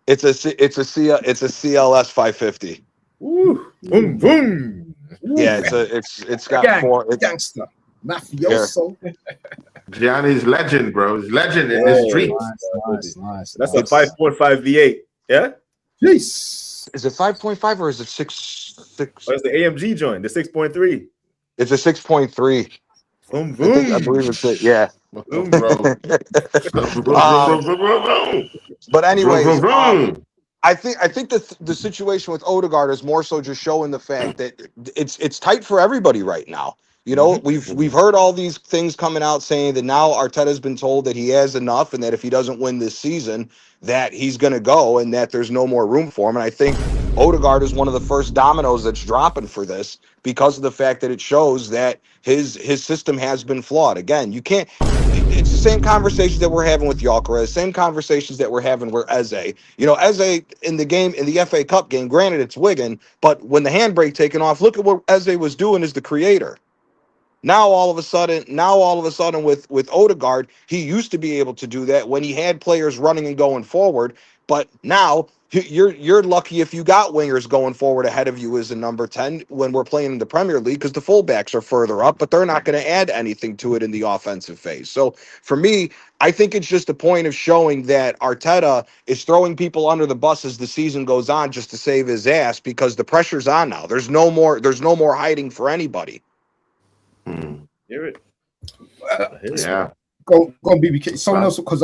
It's a CLS 550. Woo. Boom, boom. Yeah, it's got Gang, four. It's, gangster, mafioso. Gianni's legend, bro. He's legend in the streets. Nice. That's a 5.5 V8. Yeah. Jeez. is it 5.5 or is it 6? Oh, it's the AMG joint, the 6.3. It's a 6.3. Boom, boom. I believe it's it. Yeah. Boom, bro. But anyways, I think the situation with Odegaard is more so just showing the fact that it's tight for everybody right now. You know, we've heard all these things coming out saying that now Arteta's been told that he has enough and that if he doesn't win this season, that he's going to go and that there's no more room for him. And I think Odegaard is one of the first dominoes that's dropping for this because of the fact that it shows that his system has been flawed. Again, you can't. It's the same conversations that we're having with Gyökeres, same conversations that we're having with Eze. You know, Eze in the FA Cup game, granted it's Wigan, but when the handbrake taken off, look at what Eze was doing as the creator. Now all of a sudden with Odegaard, he used to be able to do that when he had players running and going forward, but now you're lucky if you got wingers going forward ahead of you as a number 10 when we're playing in the Premier League because the fullbacks are further up, but they're not going to add anything to it in the offensive phase. So for me, I think it's just a point of showing that Arteta is throwing people under the bus as the season goes on just to save his ass because the pressure's on now. There's no more hiding for anybody. Hear it. Yeah. Go on, BBK. Someone else, because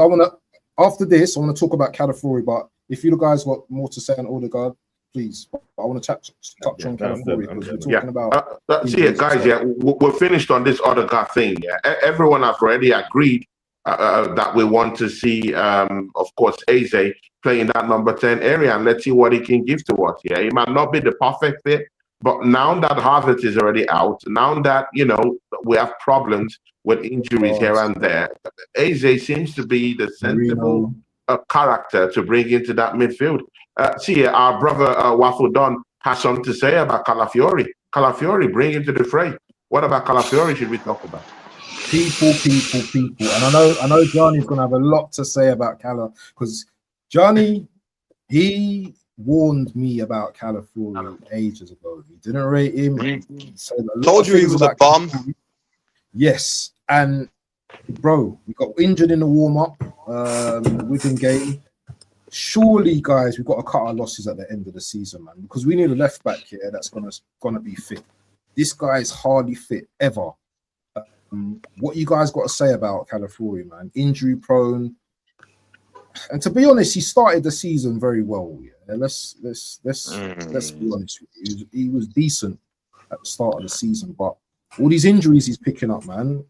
after this, I want to talk about Calafiori, but if you guys got more to say on Odegaard, please. I want to touch on Calafiori because we're talking about. Guys, we're finished on this Odegaard thing. Yeah, everyone has already agreed that we want to see, of course, Eze playing that number 10 area, and let's see what he can give to us. Yeah, he might not be the perfect fit. But now that Harvard is already out, now that, we have problems with injuries here and there, Eze seems to be the sensible character to bring into that midfield. Our brother Waffle Don has something to say about Calafiori. Calafiori, bring him to the fray. What about Calafiori should we talk about? People. And I know Johnny's going to have a lot to say about Cala because Johnny, he warned me about Calafiori ages ago. He didn't rate him. He said told you he was a bum. Yes, and bro, we got injured in the warm-up, the Wigan game. Surely, guys, we've got to cut our losses at the end of the season, man, because we need a left back here that's gonna be fit. This guy's hardly fit ever. What you guys got to say about Calafiori, man? Injury prone. And to be honest, he started the season very well. Yeah, let's be honest with you. He was decent at the start of the season, but all these injuries he's picking up, man.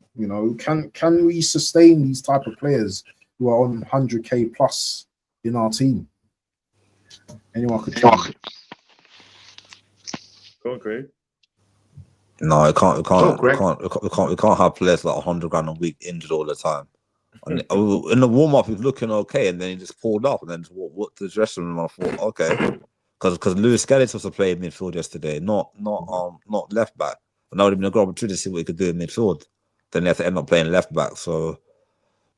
Can we sustain these type of players who are on 100k plus in our team? Anyone could try. Go on, Craig. No, we can't have players like 100 grand a week injured all the time. And in the warm up, he was looking okay, and then he just pulled up, and then what the rest of them? I thought, okay, because Lewis Skelly was playing midfield yesterday, not left back. And that would have been a good opportunity to see what he could do in midfield. Then they have to end up playing left back, so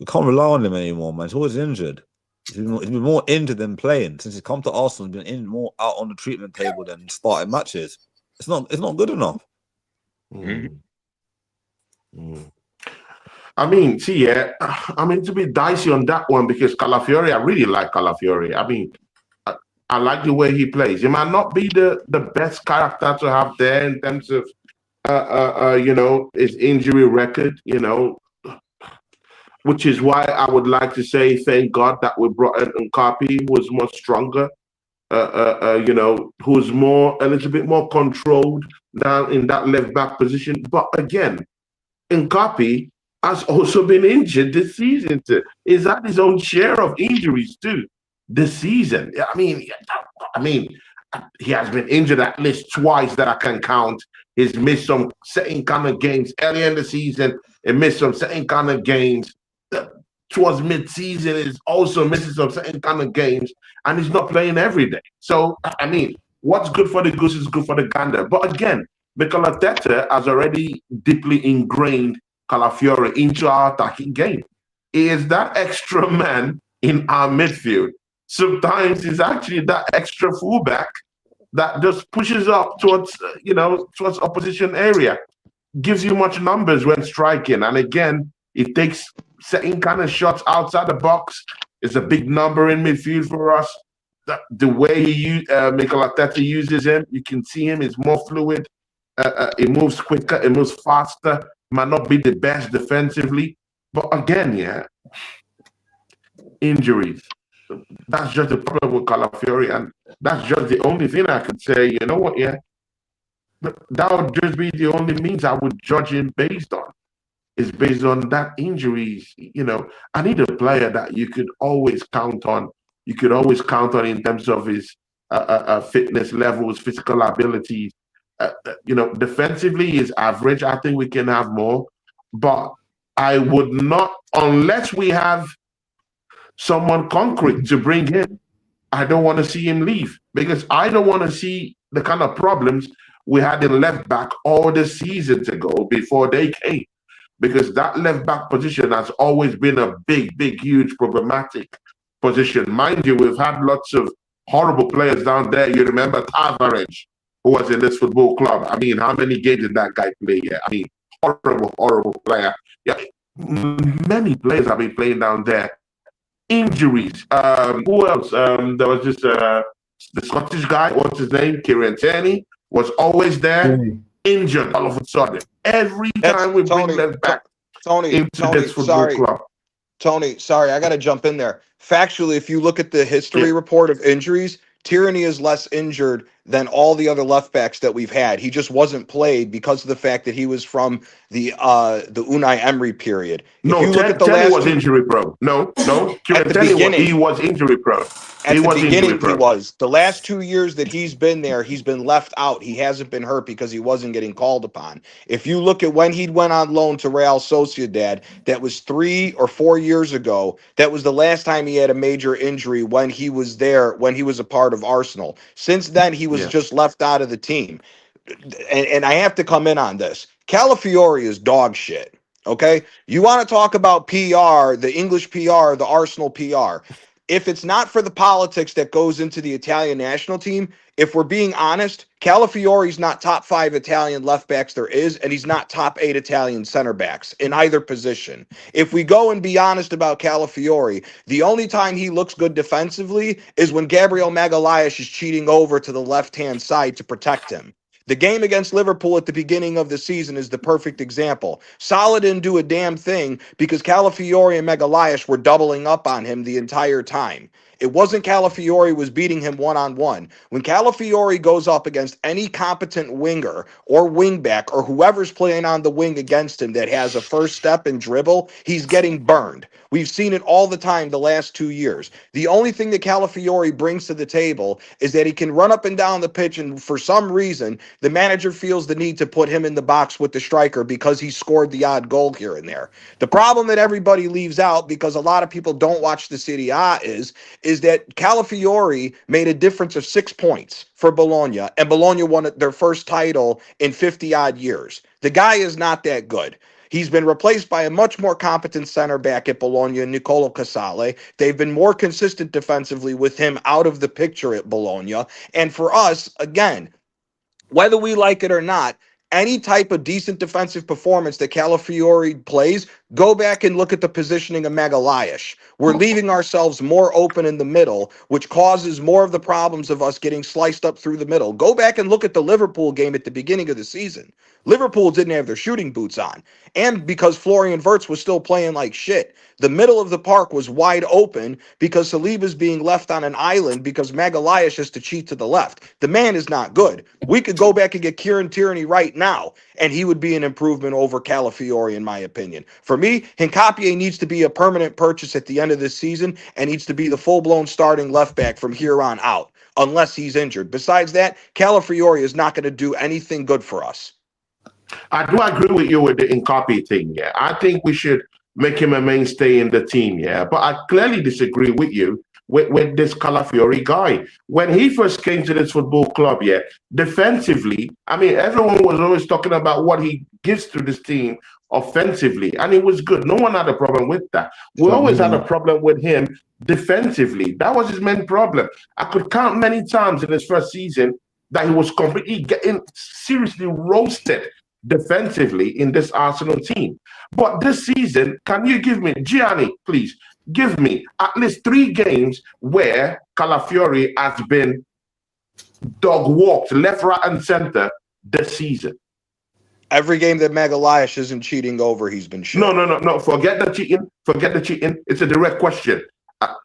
we can't rely on him anymore, man. He's always injured. He's been more injured than playing since he's come to Arsenal. He's been more out on the treatment table than starting matches. It's not good enough. I mean, to be dicey on that one because Calafiori, I really like Calafiori. I mean, I like the way he plays. He might not be the best character to have there in terms of, his injury record, which is why I would like to say thank God that we brought in Nkapi, who was much stronger who's a little bit more controlled down in that left back position. But again, Nkapi has also been injured this season. He's had his own share of injuries too this season. I mean, he has been injured at least twice that I can count. He's missed some certain kind of games earlier in the season. He missed some certain kind of games towards mid-season. He's also missing some certain kind of games, and he's not playing every day. So, I mean, what's good for the goose is good for the gander. But again, Mikel Arteta has already deeply ingrained Calafiori into our attacking game. He is that extra man in our midfield. Sometimes he's actually that extra fullback that just pushes up towards opposition area, gives you much numbers when striking. And again, it takes certain kind of shots outside the box. It's a big number in midfield for us. The way Mikel Arteta uses him, you can see him is more fluid. It moves quicker, it moves faster. Might not be the best defensively, but again, injuries. That's just the problem with Calafiori, and that's just the only thing I could say. You know what? But that would just be the only means I would judge him based on. Is based on that injuries. I need a player that you could always count on. You could always count on in terms of his fitness levels, physical abilities. Defensively, his average. I think we can have more, but I would not, unless we have someone concrete to bring in. I don't want to see him leave because I don't want to see the kind of problems we had in left back all the seasons ago before they came. Because that left back position has always been a big, huge problematic position. Mind you, we've had lots of horrible players down there. You remember Tavares, who was in this football club. I mean, how many games did that guy play? I mean, horrible player. Yeah, many players have been playing down there. Injuries. Who else? There was just the Scottish guy. What's his name? Kieran Tierney was always there. Injured all of a sudden. Every time we bring left back into this football club. Tony, sorry, I got to jump in there. Factually, if you look at the history report of injuries, Tierney is less injured than all the other left backs that we've had. He just wasn't played because of the fact that he was from the Unai Emery period. Tierney was injury prone. No. He was injury prone. At the beginning, he was. The last 2 years that he's been there, he's been left out. He hasn't been hurt because he wasn't getting called upon. If you look at when he went on loan to Real Sociedad, that was 3 or 4 years ago. That was the last time he had a major injury when he was there, when he was a part of Arsenal. Since then, he was just left out of the team. And I have to come in on this. Calafiori is dog shit. Okay? You want to talk about PR, the English PR, the Arsenal PR. If it's not for the politics that goes into the Italian national team, if we're being honest, Calafiori's not top 5 Italian left backs there is, and he's not top 8 Italian center backs in either position. If we go and be honest about Calafiori, the only time he looks good defensively is when Gabriel Magalhaes is cheating over to the left-hand side to protect him. The game against Liverpool at the beginning of the season is the perfect example. Salah didn't do a damn thing because Calafiori and Magalhaes were doubling up on him the entire time. It wasn't Calafiori was beating him one-on-one. When Calafiori goes up against any competent winger or wingback or whoever's playing on the wing against him that has a first step and dribble, he's getting burned. We've seen it all the time the last 2 years. The only thing that Calafiori brings to the table is that he can run up and down the pitch, and for some reason, the manager feels the need to put him in the box with the striker because he scored the odd goal here and there. The problem that everybody leaves out, because a lot of people don't watch the Serie A, is that Calafiori made a difference of 6 points for Bologna, and Bologna won their first title in 50-odd years. The guy is not that good. He's been replaced by a much more competent center back at Bologna, Nicolo Casale. They've been more consistent defensively with him out of the picture at Bologna. And for us, again, whether we like it or not, any type of decent defensive performance that Calafiori plays, go back and look at the positioning of Magalhaes. We're leaving ourselves more open in the middle, which causes more of the problems of us getting sliced up through the middle. Go back and look at the Liverpool game at the beginning of the season. Liverpool didn't have their shooting boots on. And because Florian Wirtz was still playing like shit. The middle of the park was wide open because Saliba's being left on an island because Magalhaes has to cheat to the left. The man is not good. We could go back and get Kieran Tierney right now, and he would be an improvement over Calafiori, in my opinion. For me, Hincapié needs to be a permanent purchase at the end of this season and needs to be the full-blown starting left back from here on out, unless he's injured. Besides that, Calafiori is not going to do anything good for us. I do agree with you with the Hincapié thing, yeah. I think we should make him a mainstay in the team, yeah. But I clearly disagree with you with this Calafiori guy. When he first came to this football club, yeah, defensively, I mean, everyone was always talking about what he gives to this team offensively, and it was good. No one had a problem with that. We always had a problem with him defensively. That was his main problem. I could count many times in his first season that he was completely getting seriously roasted defensively in this Arsenal team. But this season, can you give me, Gianni, please, give me at least 3 games where Calafiori has been dog walked left, right, and center this season? Every game that Magalhaes isn't cheating over, he's been shit. No. Forget the cheating. It's a direct question.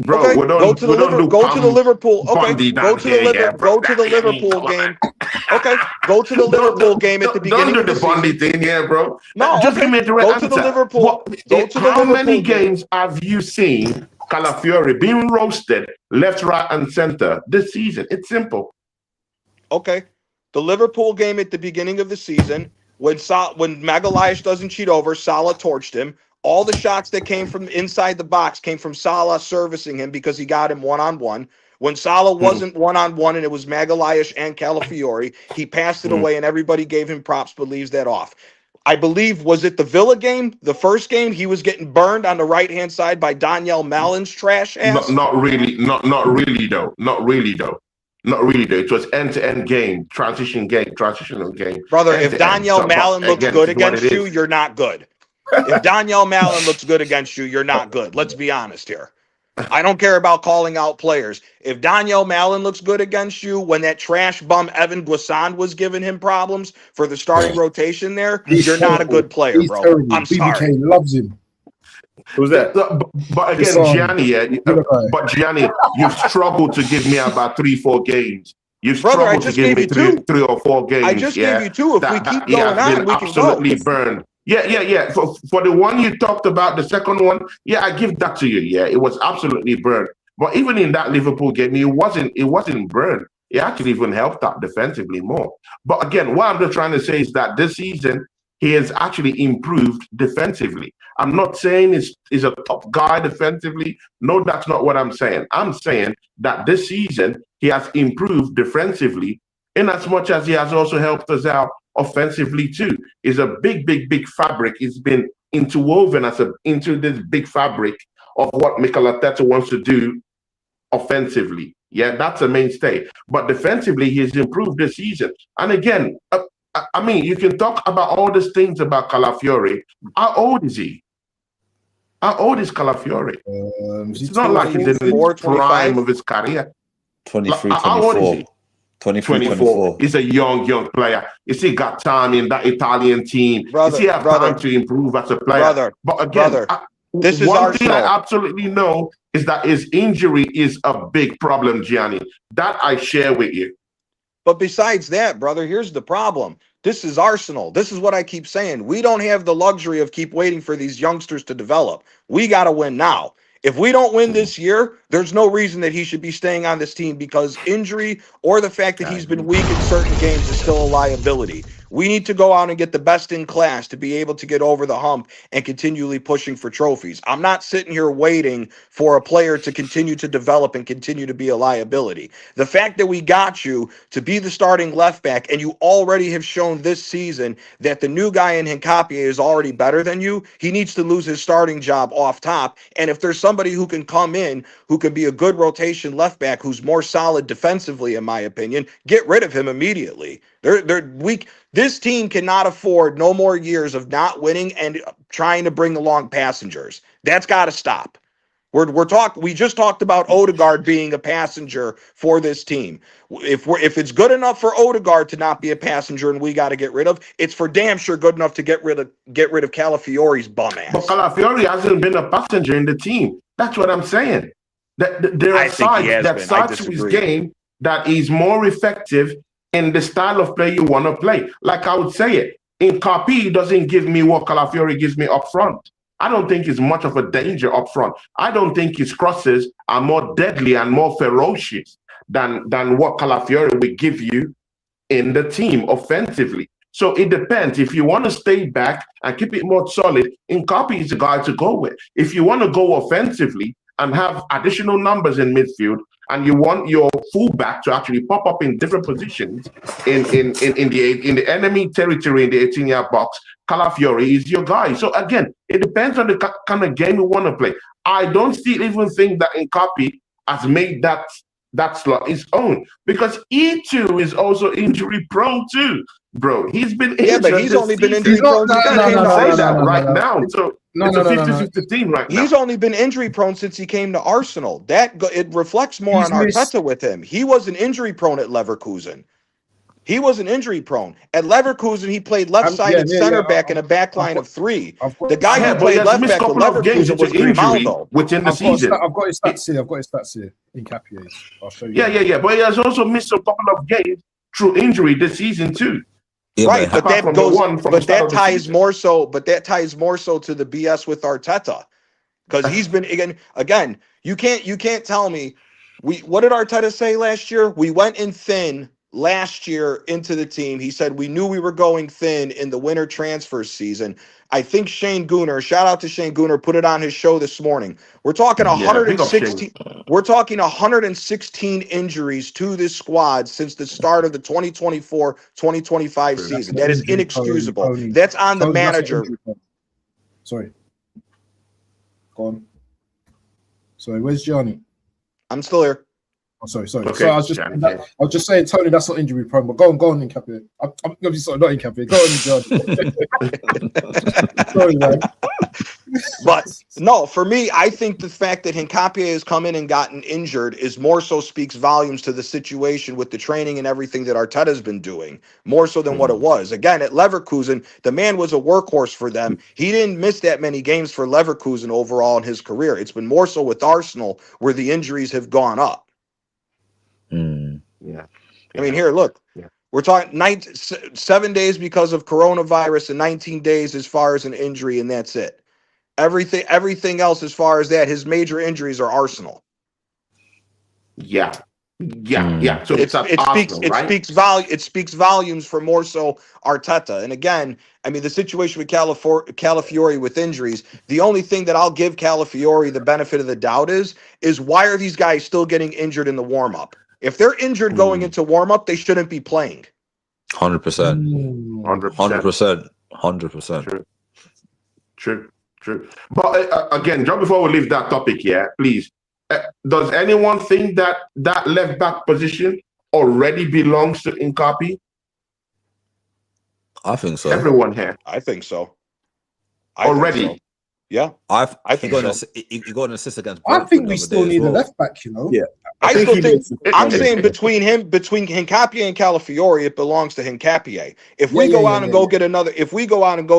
Bro, okay, we don't go to the Liverpool. Okay, go to the Liverpool game. Okay, go to the Liverpool game at the beginning of the season. Don't do the Bondi thing here, bro. No, just give me a direct answer. Go to the Liverpool. How many games have you seen Calafiori being roasted left, right, and center this season? It's simple. Okay, the Liverpool game at the beginning of the season, when Magalhaes doesn't cheat over, Salah torched him. All the shots that came from inside the box came from Salah servicing him because he got him one-on-one. When Salah wasn't one-on-one and it was Magalhaes and Calafiori, he passed it away and everybody gave him props but leaves that off. I believe, was it the Villa game? The first game, he was getting burned on the right-hand side by Daniel Malin's trash ass? Not really though. It was end-to-end game, transitional game. Brother, if Daniel Malin looks good against you, you're not good. If Daniel Malin looks good against you, you're not good. Let's be honest here. I don't care about calling out players. If Daniel Malin looks good against you, when that trash bum Evan Guisson was giving him problems for the starting rotation there, you're not a good player, bro. Terrible. I'm sorry. BBK loves him. Who's that? But again, Gianni, you've struggled to give me about 3-4 games. You've struggled to give me three or four games. I just gave you 2. If we keep going on, we can absolutely burned. Yeah. For the one you talked about, the second one, yeah, I give that to you. Yeah, it was absolutely burned. But even in that Liverpool game, it wasn't burned. It actually even helped out defensively more. But again, what I'm just trying to say is that this season, he has actually improved defensively. I'm not saying he's a top guy defensively. No, that's not what I'm saying. I'm saying that this season, he has improved defensively in as much as he has also helped us out offensively too. Is a big fabric. It's been interwoven into this big fabric of what Mikel Arteta wants to do offensively. Yeah, that's a mainstay. But defensively, he's improved this season. And again, I mean, you can talk about all these things about Calafiori. How old is he? How old is Calafiori? It's not like he's in the prime of his career. 23, 24. 24. He's a young player. You see, got time in that Italian team. You see, have time to improve as a player. But again, this is one thing I absolutely know is that his injury is a big problem, Gianni. That I share with you. But besides that, brother, here's the problem. This is Arsenal. This is what I keep saying. We don't have the luxury of keep waiting for these youngsters to develop. We got to win now. If we don't win this year, there's no reason that he should be staying on this team because injury or the fact that he's been weak in certain games is still a liability. We need to go out and get the best in class to be able to get over the hump and continually pushing for trophies. I'm not sitting here waiting for a player to continue to develop and continue to be a liability. The fact that we got you to be the starting left back and you already have shown this season that the new guy in Hincapié is already better than you, he needs to lose his starting job off top. And if there's somebody who can come in, who can be a good rotation left back, who's more solid defensively, in my opinion, get rid of him immediately. They're weak. This team cannot afford no more years of not winning and trying to bring along passengers. That's got to stop. We just talked about Odegaard being a passenger for this team. If it's good enough for Odegaard to not be a passenger and we got to get rid of, it's for damn sure good enough to get rid of Calafiori's bum ass. But Calafiori hasn't been a passenger in the team. That's what I'm saying. There are sides to his game that is more effective in the style of play you want to play. Like I would say it, in Carpi, he doesn't give me what Calafiori gives me up front. I don't think he's much of a danger up front. I don't think his crosses are more deadly and more ferocious than what Calafiori will give you in the team offensively. So it depends. If you want to stay back and keep it more solid, Nkapi is the guy to go with. If you want to go offensively and have additional numbers in midfield, and you want your fullback to actually pop up in different positions in the enemy territory in the 18-yard box, Calafiori is your guy. So again, it depends on the kind of game you want to play. I don't still even think that Nkapi has made that slot his own, because he too is also injury prone too, bro. He's been injured. Yeah, but he's only been injury prone. Now. So it's a 50-50 team right now. He's only been injury prone since he came to Arsenal. It reflects more on Arteta with him. He wasn't injury prone at Leverkusen. He wasn't injury prone. At Leverkusen, he played left-sided center back in a back line of three. The guy who played left back with Leverkusen was Grimaldo. Within the season. I've got his stats here. In Capier's. I'll show you. Yeah. But he has also missed a couple of games through injury this season too. Yeah, right, but that ties more so to the BS with Arteta, because he's been again. You can't tell me what did Arteta say last year? We went in thin last year into the team. He said we knew we were going thin in the winter transfer season. I think Shane Gooner, shout out to Shane Gooner, put it on his show this morning. We're talking 116. We're talking 116 injuries to this squad since the start of the 2024-2025 season. That is inexcusable. That's on the manager. Sorry. Go on. Sorry, where's Johnny? I'm still here. Oh, sorry. Okay, So I was just saying, Tony, that's not injury prone, but go on in Capia. I'm sorry, not in Capia. Go on, John. Sorry, man. But no, for me, I think the fact that Hincapie has come in and gotten injured is more so speaks volumes to the situation with the training and everything that Arteta's been doing, more so than what it was. Again, at Leverkusen, the man was a workhorse for them. He didn't miss that many games for Leverkusen overall in his career. It's been more so with Arsenal where the injuries have gone up. Yeah. I mean, here, look. Yeah. We're talking 7 days because of coronavirus and 19 days as far as an injury, and that's it. Everything else as far as that, his major injuries are Arsenal. Yeah. So it speaks volumes for more so Arteta. And again, I mean, the situation with Calafiori with injuries, the only thing that I'll give Calafiori the benefit of the doubt is why are these guys still getting injured in the warm-up? If they're injured going into warm-up, they shouldn't be playing. 100%. 100%. True. But again, just before we leave that topic, please, does anyone think that left back position already belongs to Nkapi? I think so. Everyone here. I think so. Already. Think so. Yeah, I think he got an assist against. I think we still need a left back. You know. Yeah. I'm saying between Hincapie and Calafiori, it belongs to Hincapie. If we go out and go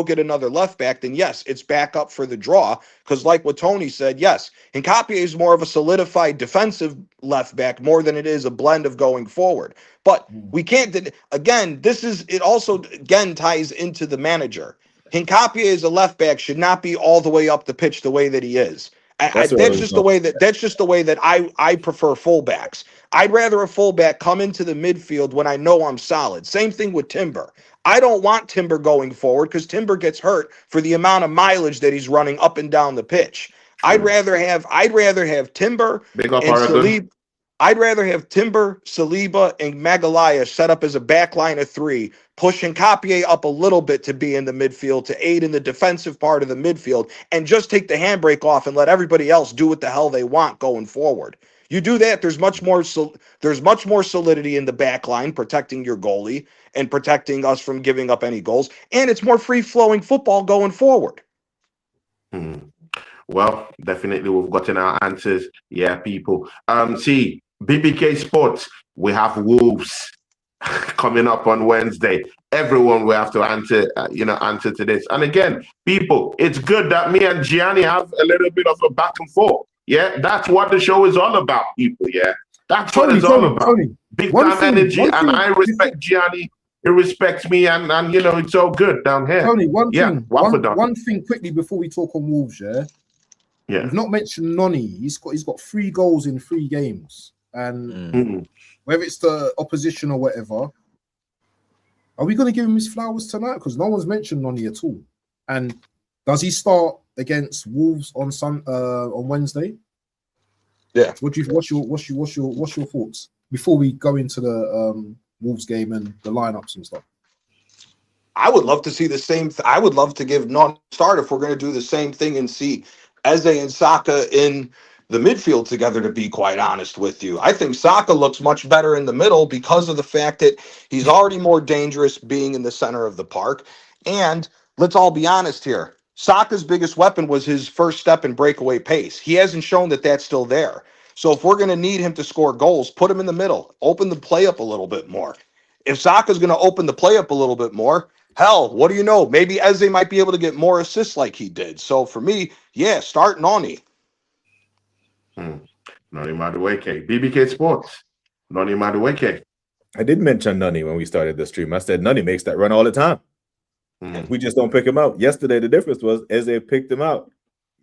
get another left back, then yes, it's back up for the draw. Because like what Tony said, yes, Hincapie is more of a solidified defensive left back more than it is a blend of going forward. But we can't. Again, it also ties into the manager. Hincapie as a left back should not be all the way up the pitch the way that he is. That's just the way that I prefer fullbacks. I'd rather a fullback come into the midfield when I know I'm solid. Same thing with Timber. I don't want Timber going forward because Timber gets hurt for the amount of mileage that he's running up and down the pitch. I'd rather have Timber and Saliba. I'd rather have Timber, Saliba, and Magalhaes set up as a back line of three, pushing Hincapie up a little bit to be in the midfield to aid in the defensive part of the midfield, and just take the handbrake off and let everybody else do what the hell they want going forward. You do that, there's much more solidity in the back line, protecting your goalie and protecting us from giving up any goals, and it's more free-flowing football going forward. Well, definitely we've gotten our answers. Yeah, people. See, BBK Sports, we have Wolves coming up on Wednesday. Everyone will have to answer, answer to this. And again, people, it's good that me and Gianni have a little bit of a back and forth. Yeah, that's what the show is all about, people. Yeah, that's what it's all about. Big time energy, and I respect Gianni. He respects me, and it's all good down here. Tony, one thing quickly before we talk on Wolves, yeah. We've not mentioned Noni. He's got 3 goals in 3 games, and whether it's the opposition or whatever, are we going to give him his flowers tonight? Because no one's mentioned Noni at all. And does he start against Wolves on Wednesday? Yeah. What's your thoughts before we go into the Wolves game and the lineups and stuff? I would love to see the same. I would love to give non start if we're going to do the same thing and see Eze and Saka in the midfield together, to be quite honest with you. I think Saka looks much better in the middle because of the fact that he's already more dangerous being in the center of the park. And let's all be honest here. Saka's biggest weapon was his first step and breakaway pace. He hasn't shown that that's still there. So if we're going to need him to score goals, put him in the middle, open the play up a little bit more. If Saka's going to open the play up a little bit more, hell, what do you know? Maybe Eze might be able to get more assists like he did. So for me, yeah, start Noni. Noni Madueke. BBK Sports. Noni Madueke. I did mention Noni when we started the stream. I said Noni makes that run all the time. We just don't pick him out. Yesterday, the difference was Eze picked him out.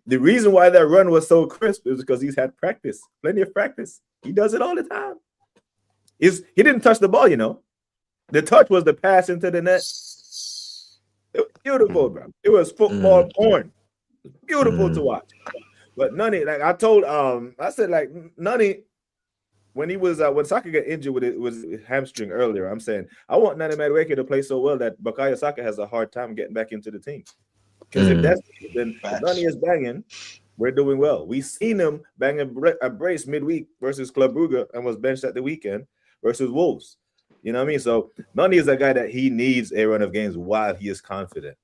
The reason why that run was so crisp is because he's had practice, plenty of practice. He does it all the time. He didn't touch the ball, The touch was the pass into the net. It was beautiful, bro. It was football porn. Beautiful to watch. But Noni, like I told, I said, like Noni, when he was when Saka got injured with his hamstring earlier, I'm saying I want Noni Madueke to play so well that Bukayo Saka has a hard time getting back into the team. Because if that's then Noni is banging, we're doing well. We seen him bang a brace midweek versus Club Brugge and was benched at the weekend versus Wolves. You know what I mean? So Noni is a guy that he needs a run of games while he is confident.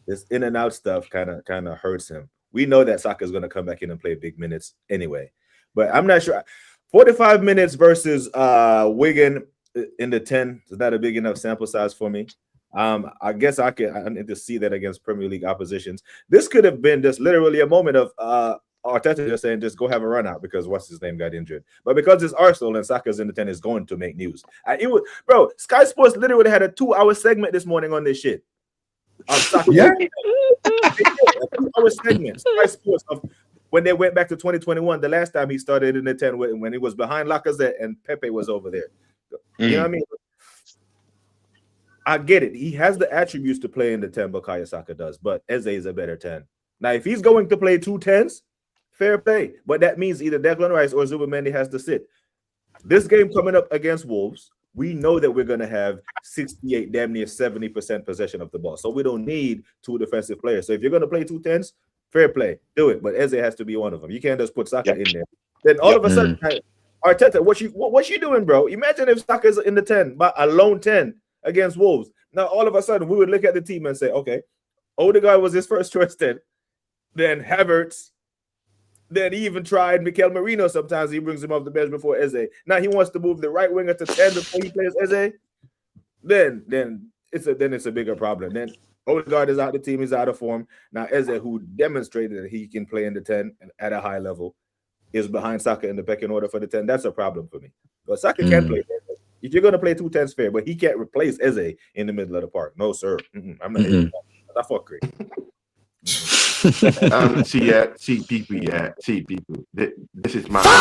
This in and out stuff kind of hurts him. We know that Saka is going to come back in and play big minutes anyway, but I'm not sure. 45 minutes versus Wigan in the 10 is not a big enough sample size for me. I guess I need to see that against Premier League oppositions. This could have been just literally a moment of Arteta just saying, just go have a run out because what's his name got injured. But because it's Arsenal and Saka's in the 10 is going to make news. Bro, Sky Sports literally had a 2-hour segment this morning on this shit. Saka. Yeah. A 2-hour segment. Sky Sports when they went back to 2021, the last time he started in the 10 when he was behind Lacazette and Pepe was over there. You know what I mean? I get it. He has the attributes to play in the 10, Bukayo Saka does, but Eze is a better 10. Now, if he's going to play 2 10s, fair play. But that means either Declan Rice or Zubimendi has to sit. This game coming up against Wolves, we know that we're going to have 68, damn near 70% possession of the ball. So we don't need 2 defensive players. So if you're going to play 2 10s, fair play. Do it. But Eze has to be one of them. You can't just put Saka in there. Then all of a sudden, Arteta, what you doing, bro? Imagine if Saka's in the 10, but a lone 10 against Wolves. Now, all of a sudden, we would look at the team and say, okay, Odegaard was his first choice 10. Then Havertz. Then he even tried Mikel Merino. Sometimes he brings him off the bench before Eze. Now he wants to move the right winger to 10 before he plays Eze. Then it's a bigger problem. Then Odegaard is out the team. He's out of form. Now Eze, who demonstrated that he can play in the 10 at a high level, is behind Saka in the pecking order for the 10. That's a problem for me. But Saka can play. If you're going to play 2 10s, fair, but he can't replace Eze in the middle of the park. No, sir. I'm not. That's fuckery. See people. This is my take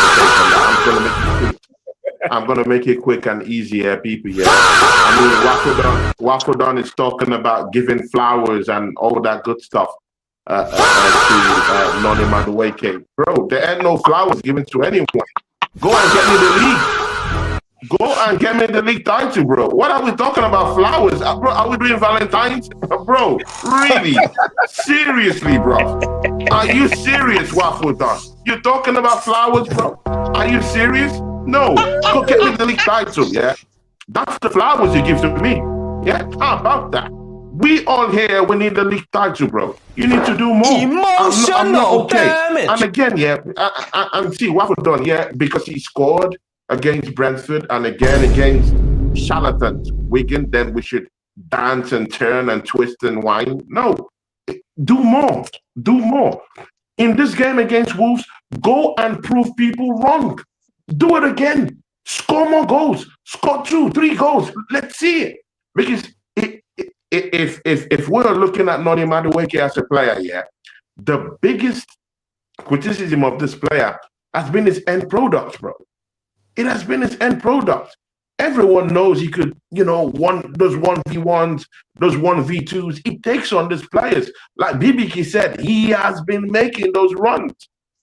on that. I'm gonna make it quick and easy, people. Yeah, I mean, Waffledon is talking about giving flowers and all that good stuff to Noni Madueke. Bro, there ain't no flowers given to anyone. Go and get me the league. Go and get me the league title, bro. What are we talking about? Flowers? Bro, are we doing Valentine's? Bro, really? Seriously, bro? Are you serious, Waffledon? You're talking about flowers, bro? Are you serious? No. Go get me the league title, yeah? That's the flowers you give to me. Yeah? How about that? We all here, we need the league title, bro. You need to do more. I'm not okay. Damage. And again, yeah, and see what we've done, yeah, because he scored against Brentford and again against charlatans, Wigan, then we should dance and turn and twist and whine. No, do more. Do more. In this game against Wolves, go and prove people wrong. Do it again. Score more goals. Score 2, 3 goals. Let's see it. Because if we're looking at Noni Madueke as a player, yeah, the biggest criticism of this player has been his end product, bro. It has been his end product. Everyone knows he could, those 1v1s, those 1v2s. He takes on these players. Like BBK said, he has been making those runs.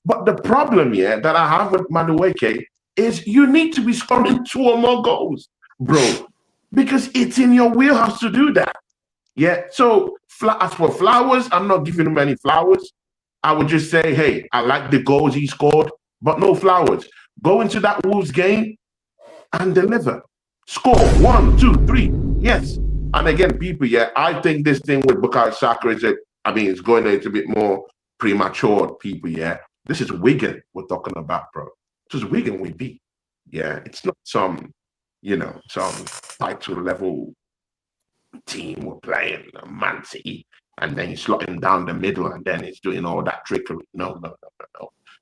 But the problem, yeah, that I have with Madueke is you need to be scoring 2 or more goals, bro, because it's in your wheelhouse to do that. Yeah. So as for flowers, I'm not giving him any flowers. I would just say, hey, I like the goals he scored, but no flowers. Go into that Wolves game and deliver. Score 1, 2, 3. Yes. And again, people, yeah, I think this thing with Bukayo Saka is, it's going a little bit more premature, people, yeah. This is Wigan we're talking about, bro. This is Wigan we beat. Yeah. It's not some title level team we're playing, Man City, and then he's slotting down the middle and then he's doing all that trickery. No.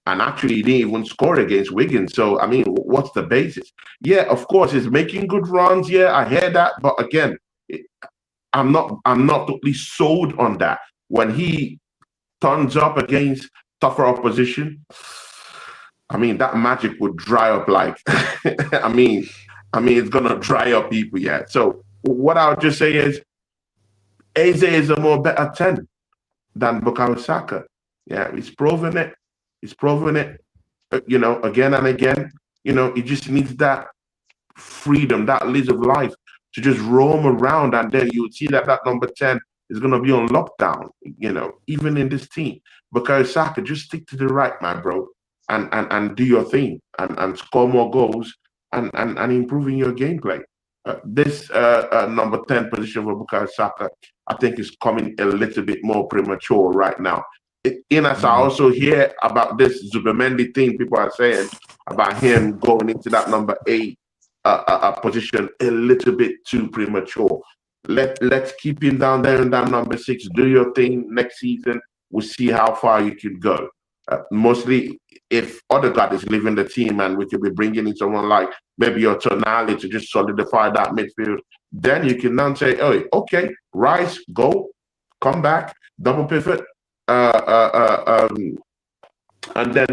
And actually, he didn't even score against Wigan. So, what's the basis? Yeah, of course, he's making good runs. Yeah, I hear that. But again, I'm not totally sold on that. When he turns up against tougher opposition, that magic would dry up like, it's going to dry up people, yeah. So what I would just say is, Eze is a more better 10 than Bukayo Saka. Yeah, he's proven it. He's proven it, again and again. He just needs that freedom, that lease of life to just roam around, and then you would see that number 10 is going to be on lockdown, even in this team. Because Saka, just stick to the right, my bro, and do your thing and score more goals and improving your gameplay. This number 10 position for Bukayo Saka, I think, is coming a little bit more premature right now. I also hear about this Zubimendi thing people are saying about him going into that number 8 position a little bit too premature. Let's keep him down there in that number 6. Do your thing next season. We'll see how far you can go. Mostly, if Odegaard is leaving the team and we could be bringing in someone like maybe your Tonali to just solidify that midfield, then you can now say, oh, okay, Rice, go, come back, double pivot. And then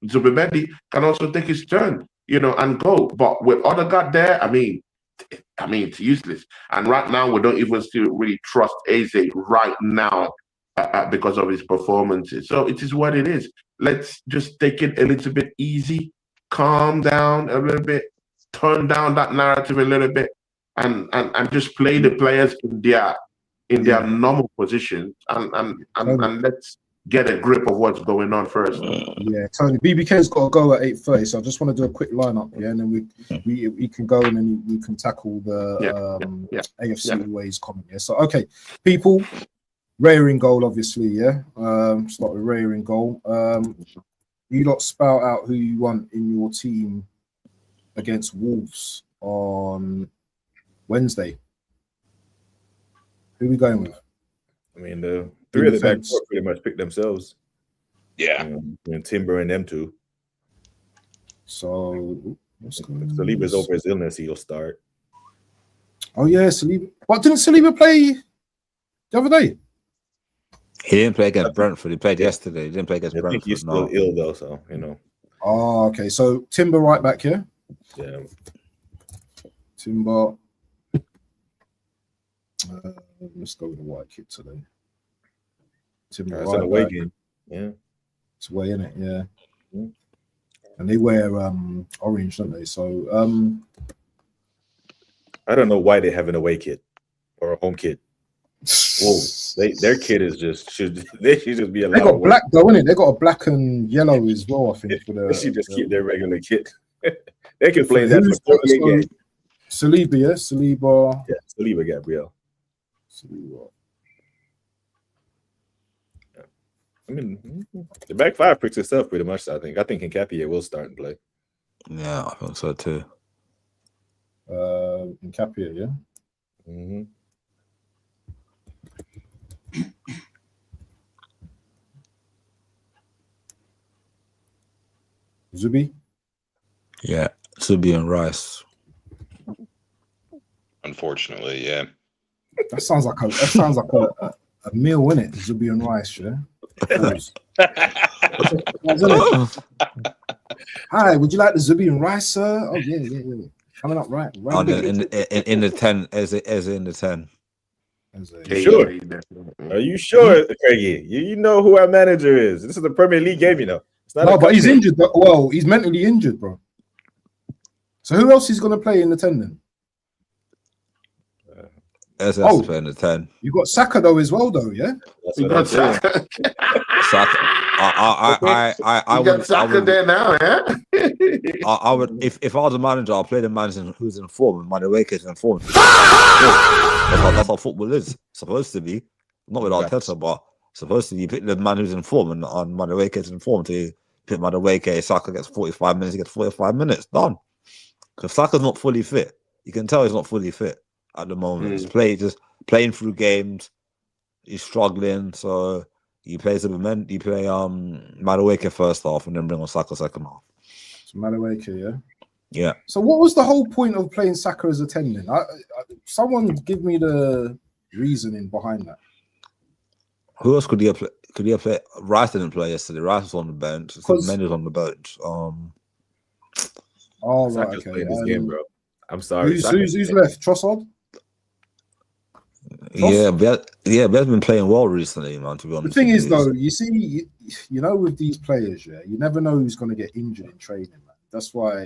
Zubimendi can also take his turn, and go. But with Odegaard there, it's useless. And right now, we don't even still really trust Eze right now because of his performances. So it is what it is. Let's just take it a little bit easy, calm down a little bit, turn down that narrative a little bit, and just play the players in their normal positions, and let's get a grip of what's going on first. Yeah, Tony, BBK's got to go at 8:30, so I just want to do a quick lineup, yeah, and then we can go and then we can tackle the AFC Ways comment. Yeah, so okay, people, Raya in goal, obviously, yeah. Start with Raya in goal. You lot spout out who you want in your team against Wolves on Wednesday. Who are we going with? The 3 of the back four pretty much pick themselves. Yeah. And Timber and them 2. So if Saliba's over his illness, he'll start. Oh yeah, Saliba. What, didn't Saliba play the other day? He didn't play against Brentford. He played yesterday. He didn't play against Brentford. I think he's still ill though, so Oh, okay. So Timber right back here. Yeah. Timber. Let's go with the white kit today. Timber it's an away game. Yeah. It's away, isn't it? Yeah. And they wear orange, don't they? So I don't know why they have an away kit or a home kit. Whoa, their kit is they should just be allowed. They got black though, innit? They got a black and yellow as well, I think. They should just keep their regular kit. They can play that for 48 games. Saliba, yeah? Saliba. Yeah, Saliba, Gabriel. See what. I mean, the back five picks itself pretty much. I think Nketiah will start and play. Yeah, I think so too. Nketiah, yeah. Mm-hmm. Zubi. Yeah, Zubi and Rice. Unfortunately, yeah. That sounds like a meal, innit? Zubi and rice, yeah. Hi, would you like the Zubi and rice, sir? Oh yeah. Coming up right. And in the 10, as in the 10. Sure. Are you sure, Craigie? You know who our manager is. This is a Premier League game, you know. It's not but he's injured. Well, he's mentally injured, bro. So who else is going to play in the 10 then? As to play in the 10. You got Saka though as well, though, yeah. That's what I'm saying. Saka. I would Saka there now, yeah. I would if I was a manager, I'll play the manager who's in form and Madueke is in form. That's how football is supposed to be. Not with Arteta, but supposed to be. You pick the man who's in form, and Madueke is in form. To pick Madueke, Saka gets 45 minutes. He gets 45 minutes. Done. Because Saka's not fully fit. You can tell he's not fully fit at the moment. He's just playing through games. He's struggling. So you play Madueke first half, and then bring on Saka second half. So Madueke, yeah. Yeah. So what was the whole point of playing Saka as a 10 then? Someone give me the reasoning behind that. Who else could he have played? Could he have played? Rice didn't play yesterday. Rice was on the bench. Mendes on the bench. Oh, right, Saka's okay. playing this game, bro. I'm sorry. Who's left? Trossard? Yeah, Bell's been playing well recently, man. To be honest, the thing is, though, you see, you know, with these players, yeah, you never know who's going to get injured in training, man. That's why,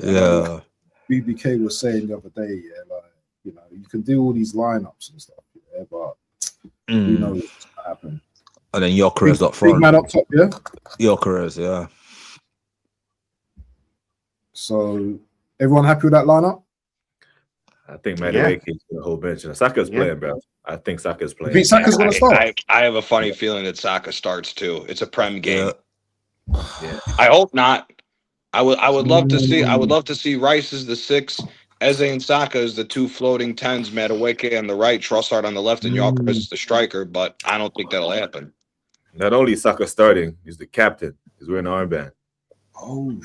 BBK was saying the other day, yeah, like, you know, you can do all these lineups and stuff, yeah, but who knows what's going to happen. And then Gyökeres up front. Big man up top, yeah. Gyökeres, yeah. So, everyone happy with that lineup? I think Madueke is the whole bench. Saka's playing, bro. I think Saka's playing. You think Saka's going to start? I have a funny feeling that Saka starts too. It's a Prem game. Yeah. I hope not. I would love to see. I would love to see Rice as the 6, Eze and Saka as the 2 floating 10s, Madueke on the right, Trossard on the left, and Gyökeres as the striker. But I don't think that'll happen. Not only is Saka starting, he's the captain. He's wearing an armband. Oh,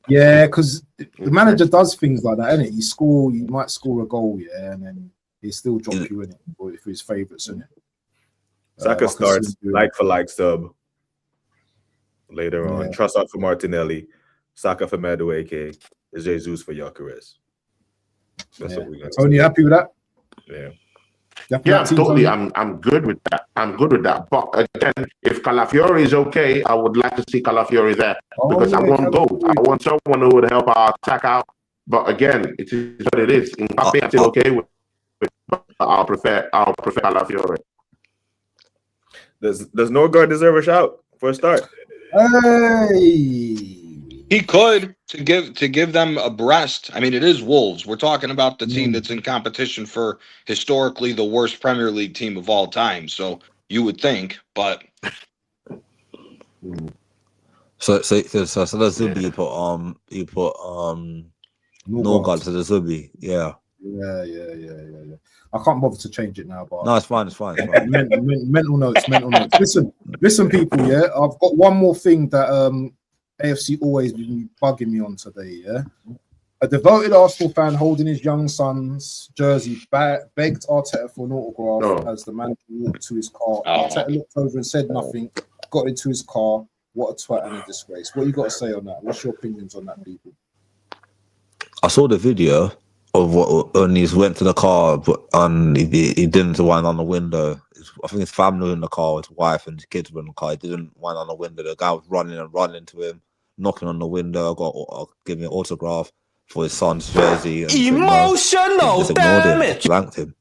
yeah, because the manager does things like that, innit? You might score a goal, yeah, and then he still drop you in it, or if his favourites, innit? Saka starts like for like sub later on. Trossard for Martinelli, Saka for Madueke, Jesus for Gyökeres. That's what we're gonna Tony, you happy with that? Yeah. I'm good with that. But again, if Calafiori is okay, I would like to see Calafiori there because I want goals. I want someone who would help our attack out. But again, it is what it is. Mbappe, I'm still okay with it. But I'll prefer Calafiori. Does Norgard deserve a shout for a start? Hey. He could to give them a breast. I mean, it is Wolves. We're talking about the team that's in competition for historically the worst Premier League team of all time. So you would think, but so the Zubi you put Norgard to the Zubi, yeah. I can't bother to change it now, but no, it's fine. mental notes. Listen, people. Yeah, I've got one more thing that AFC always been bugging me on today. Yeah, a devoted Arsenal fan holding his young son's jersey begged Arteta for an autograph as the manager walked to his car. Arteta looked over and said nothing. Got into his car. What a twat and a disgrace. What you got to say on that? What's your opinions on that, people? I saw the video of when he went to the car, and he didn't wind on the window. I think his family were in the car, his wife and his kids were in the car. He didn't wind on the window. The guy was running to him, knocking on the window. Giving an autograph for his son's jersey. And emotional damage. Blanked him.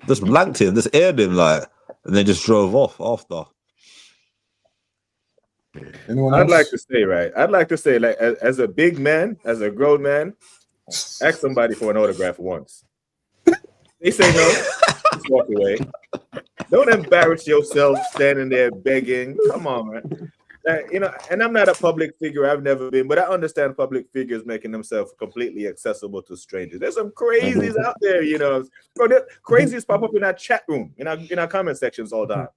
Just blanked him. Just aired him and then just drove off after. I'd like to say, like, as a big man, as a grown man, Ask somebody for an autograph once. They say no, just walk away. Don't embarrass yourself standing there begging. Come on, man. And I'm not a public figure. I've never been, but I understand public figures making themselves completely accessible to strangers. There's some crazies out there, Bro, crazies pop up in our chat room, in our comment sections all the time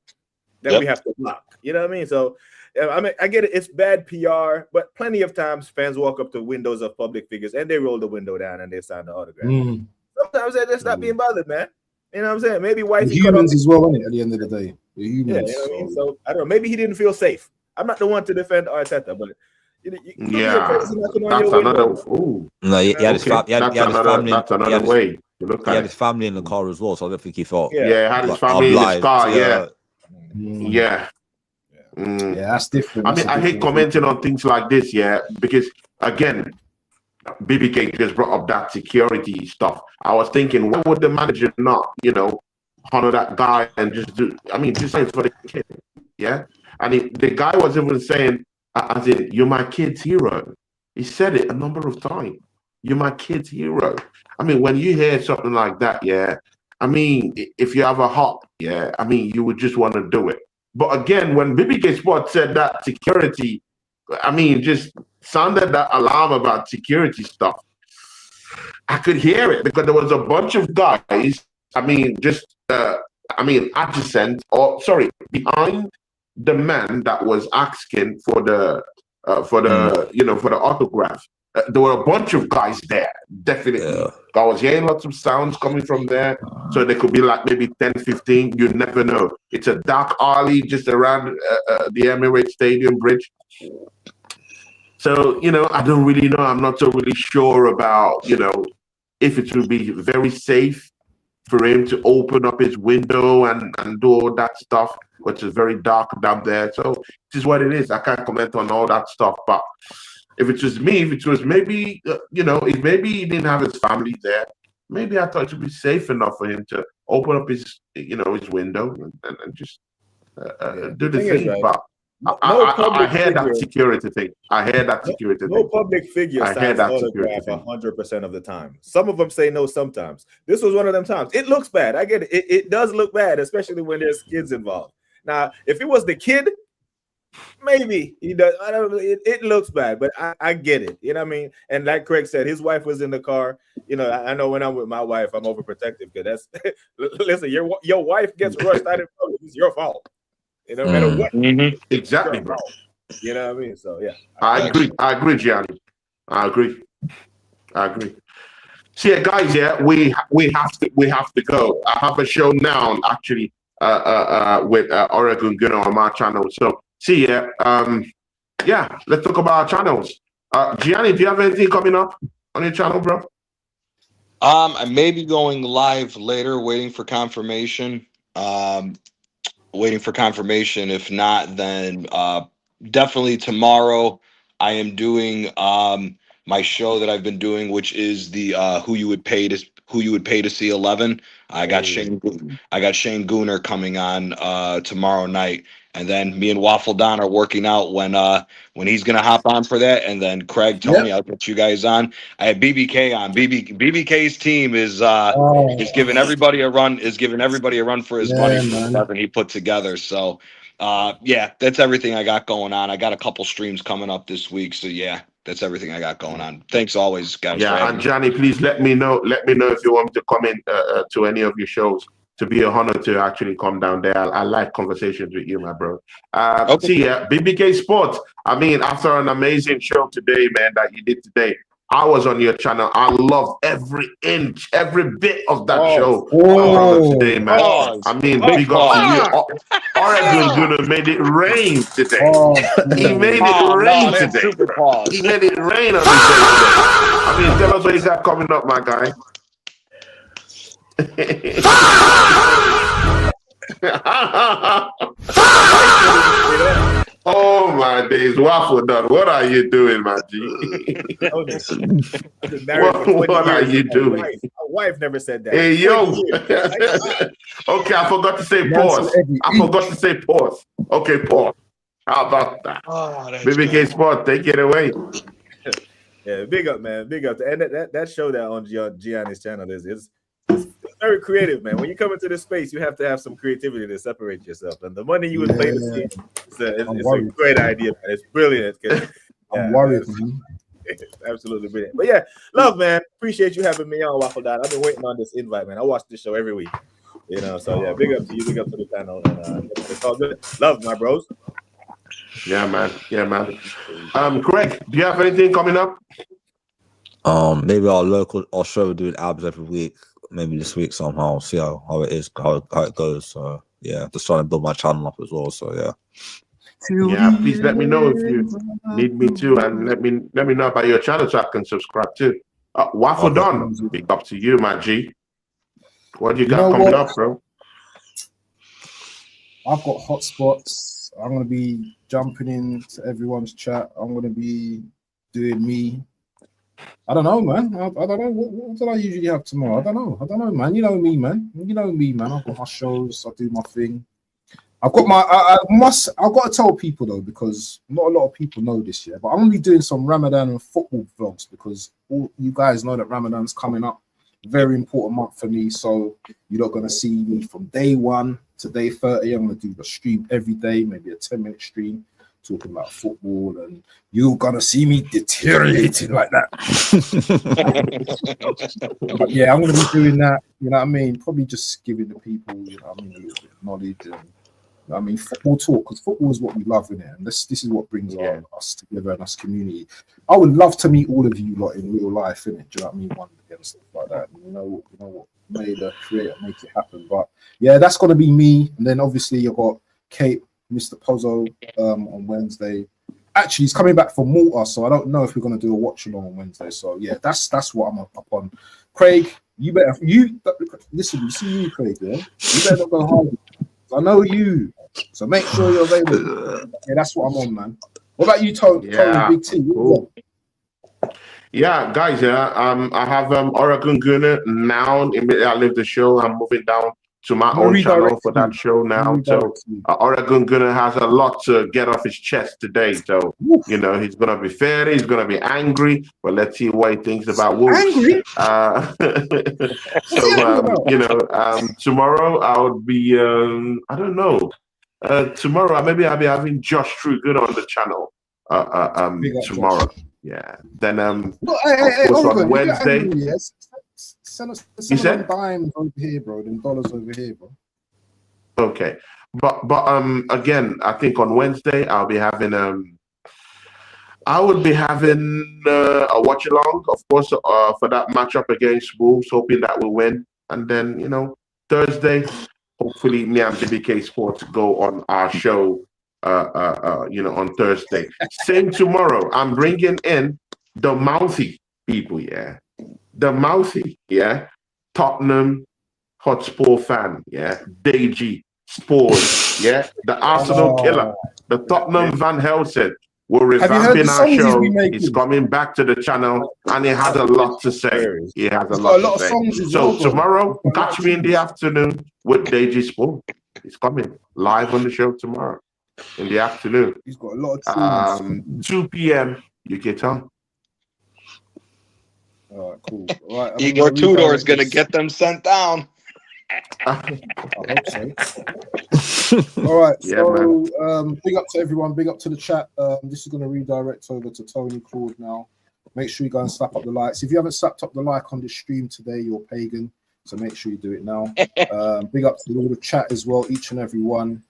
that we have to block. You know what I mean? So, I get it. It's bad PR, but plenty of times fans walk up to windows of public figures and they roll the window down and they sign the autograph. Sometimes they just stop being bothered, man. You know what I'm saying? Maybe wifey humans as well, isn't it? At the end of the day, the humans. Yeah, you know what I mean? So I don't know. Maybe he didn't feel safe. I'm not the one to defend Arteta, but that's another. Ooh. No, he had his family. That's another way to look at he had his family in the car as well, so I don't think he felt. Yeah, he had his family in the car. Yeah, that's different. I mean, I hate commenting on things like this, because again, BBK just brought up that security stuff. I was thinking, why would the manager not, honor that guy and just do? I mean, just say for the kid, And the guy was even saying, as in, you're my kid's hero. He said it a number of times. You're my kid's hero. I mean, when you hear something like that, I mean, if you have a heart, I mean, you would just want to do it. But again, when BBK Sport said that security, I mean, just sounded that alarm about security stuff, I could hear it because there was a bunch of guys, I mean, adjacent, behind the man that was asking for the autograph. There were a bunch of guys there, definitely. I was hearing lots of sounds coming from there, so there could be like maybe 10, 15. You never know. It's a dark alley just around the Emirates Stadium bridge. So, I don't really know. I'm not so really sure about, if it would be very safe for him to open up his window and do all that stuff, which is very dark down there. So this is what it is. I can't comment on all that stuff. But if it was me, if it was maybe, if maybe he didn't have his family there, maybe I thought it would be safe enough for him to open up his, his window and just do the thing. Right? But I heard that security thing. No public figure signs autograph 100% of the time. Some of them say no sometimes. This was one of them times. It looks bad. I get it. It does look bad, especially when there's kids involved. Now, if it was the kid, maybe he does. I don't know. It looks bad, but I get it. You know what I mean? And like Craig said, his wife was in the car. I know when I'm with my wife, I'm overprotective because that's listen, your wife gets rushed out in public. It's your fault. No matter what. Exactly, bro. You know what I mean? So yeah. I agree, Gianni. I agree. So guys, we have to go. I have a show now, actually, with Oregon Gunner on my channel. So see ya. Let's talk about our channels. Gianni, do you have anything coming up on your channel, bro? I may be going live later, waiting for confirmation. If not, then definitely tomorrow I am doing my show that I've been doing, which is the who you would pay to see 11. I got Shane Gooner coming on tomorrow night, and then me and Waffle Don are working out when he's gonna hop on for that. And then Craig told me I'll put you guys on. I had BBK on. BBK's team is giving everybody a run. Is giving everybody a run for his money for he put together. So that's everything I got going on. I got a couple streams coming up this week. So that's everything I got going on. Thanks always, guys. And Johnny, please let me know if you want to come in to any of your shows. To be a honor to actually come down there. I like conversations with you, my bro. See, BBK Sports. I mean, after an amazing show today, man, that you did today, I was on your channel. I love every inch, every bit of that show today, man. I mean, big up to you. Oregon Gunner made it rain today. He made it rain today. He made it rain on this day today. I mean, tell us what you got coming up, my guy. Oh my days, Waffle Done. What are you doing, my G? What are you doing? My wife never said that. Hey, yo. Okay, I forgot to say pause. Okay, pause. How about that? BBK Sport, take it away. Yeah, big up, man. Big up. And that show that on Gianni's channel is very creative, man. When you come into this space, you have to have some creativity to separate yourself. And the money you would pay to see it's a great idea, man. It's brilliant. I'm worried, man. It's absolutely brilliant. But yeah, love, man. Appreciate you having me on Waffle Dad. I've been waiting on this invite, man. I watch this show every week. You know, so yeah, big up to you, big up to the panel, and it's all good. Love, my bros. Yeah, man. Craig, do you have anything coming up? Maybe our show we're doing abs every week. Maybe this week somehow. See how it is, how it goes. So yeah, just trying to build my channel up as well. So yeah. Yeah, please let me know if you need me to, and let me know about your channel so I can subscribe too. Waffle Don, big up to you, my G. What you got coming up, bro? I've got hotspots. I'm gonna be jumping into everyone's chat. I'm gonna be doing me. I don't know, man. I don't know. What do I usually have tomorrow? I don't know, man. You know me, man. I've got my shows. I do my thing. I've got my. I've got to tell people though, because not a lot of people know this yet. But I'm gonna be doing some Ramadan and football vlogs because all you guys know that Ramadan's coming up. Very important month for me. So you're not gonna see me from day 1 to day 30. I'm gonna do a stream every day, maybe a 10-minute stream talking about football, and you're gonna see me deteriorating like that. But yeah, I'm gonna be doing that. You know what I mean? Probably just giving the people, you know what I mean, a little bit of knowledge and. I mean, football talk, because football is what we love in it, and this is what brings us together and us community. I would love to meet all of you lot in real life, innit? Do you know what I mean? One day and stuff like that. You know what? May the creator make it happen. But yeah, that's gonna be me. And then obviously you've got Kate, Mr. Pozzo, on Wednesday. Actually, he's coming back from Malta, so I don't know if we're gonna do a watch along on Wednesday. So yeah, that's what I'm up on. Craig, you listen. You see you, Craig. Yeah, you better not go hard. I know you, so make sure you're available. Yeah, that's what I'm on, man. What about you, Tony? Yeah, Big T. cool. Yeah, guys. Yeah, I have Oregon Gunner now. Immediately I leave the show. I'm moving down to my own channel for that show now. So Oregon Gunner has a lot to get off his chest today. So you know he's gonna be fair. He's gonna be angry, but let's see what he thinks about Wolves. Angry? You know, tomorrow I'll be. I don't know. Tomorrow maybe I'll be having Josh True Good on the channel. Tomorrow. Josh. Yeah. Then on Wednesday. Send us some dimes over here, bro. Them dollars over here, bro. Okay, but again, I think on Wednesday I would be having a watch along, of course, for that matchup against Wolves, hoping that we win, and then you know Thursday, hopefully me and BBK Sports go on our show, you know, on Thursday. Same tomorrow. I'm bringing in the mouthy people, yeah. The mouthy, yeah, Tottenham Hotspur fan, yeah, Deji Spurs, yeah, the Arsenal killer, the Tottenham Van Helsing. We're revamping our show. He's coming back to the channel, and he has a lot to say. He has a lot to say. So tomorrow, catch me in the afternoon with Deji Spurs. He's coming live on the show tomorrow in the afternoon. He's got a lot of tunes. 2 p.m. UK time. All right, cool. All right, Igor Tudor is going to get them sent down. I hope so. All right, so big up to everyone. Big up to the chat. This is going to redirect over to Tony Claude now. Make sure you go and slap up the likes. If you haven't slapped up the like on this stream today, you're pagan. So make sure you do it now. Big up to all the chat as well, each and every one.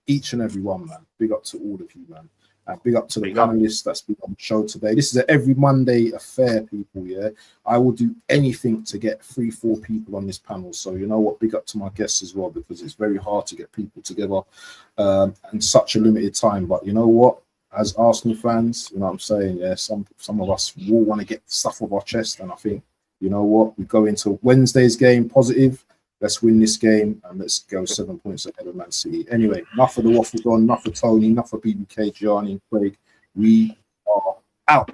Each and every one, man. Big up to all of you, man. And big up to the panelists that's been on the show today. This is an every Monday affair, people, yeah? I will do anything to get 3-4 people on this panel. So you know what? Big up to my guests as well, because it's very hard to get people together in such a limited time. But you know what? As Arsenal fans, you know what I'm saying? Yeah, some of us will want to get stuff off our chest. And I think, you know what? We go into Wednesday's game positive. Let's win this game and let's go 7 points ahead of Man City. Anyway, enough of the waffle on, enough of Tony, enough of BBK, Gianni, and Craig. We are out.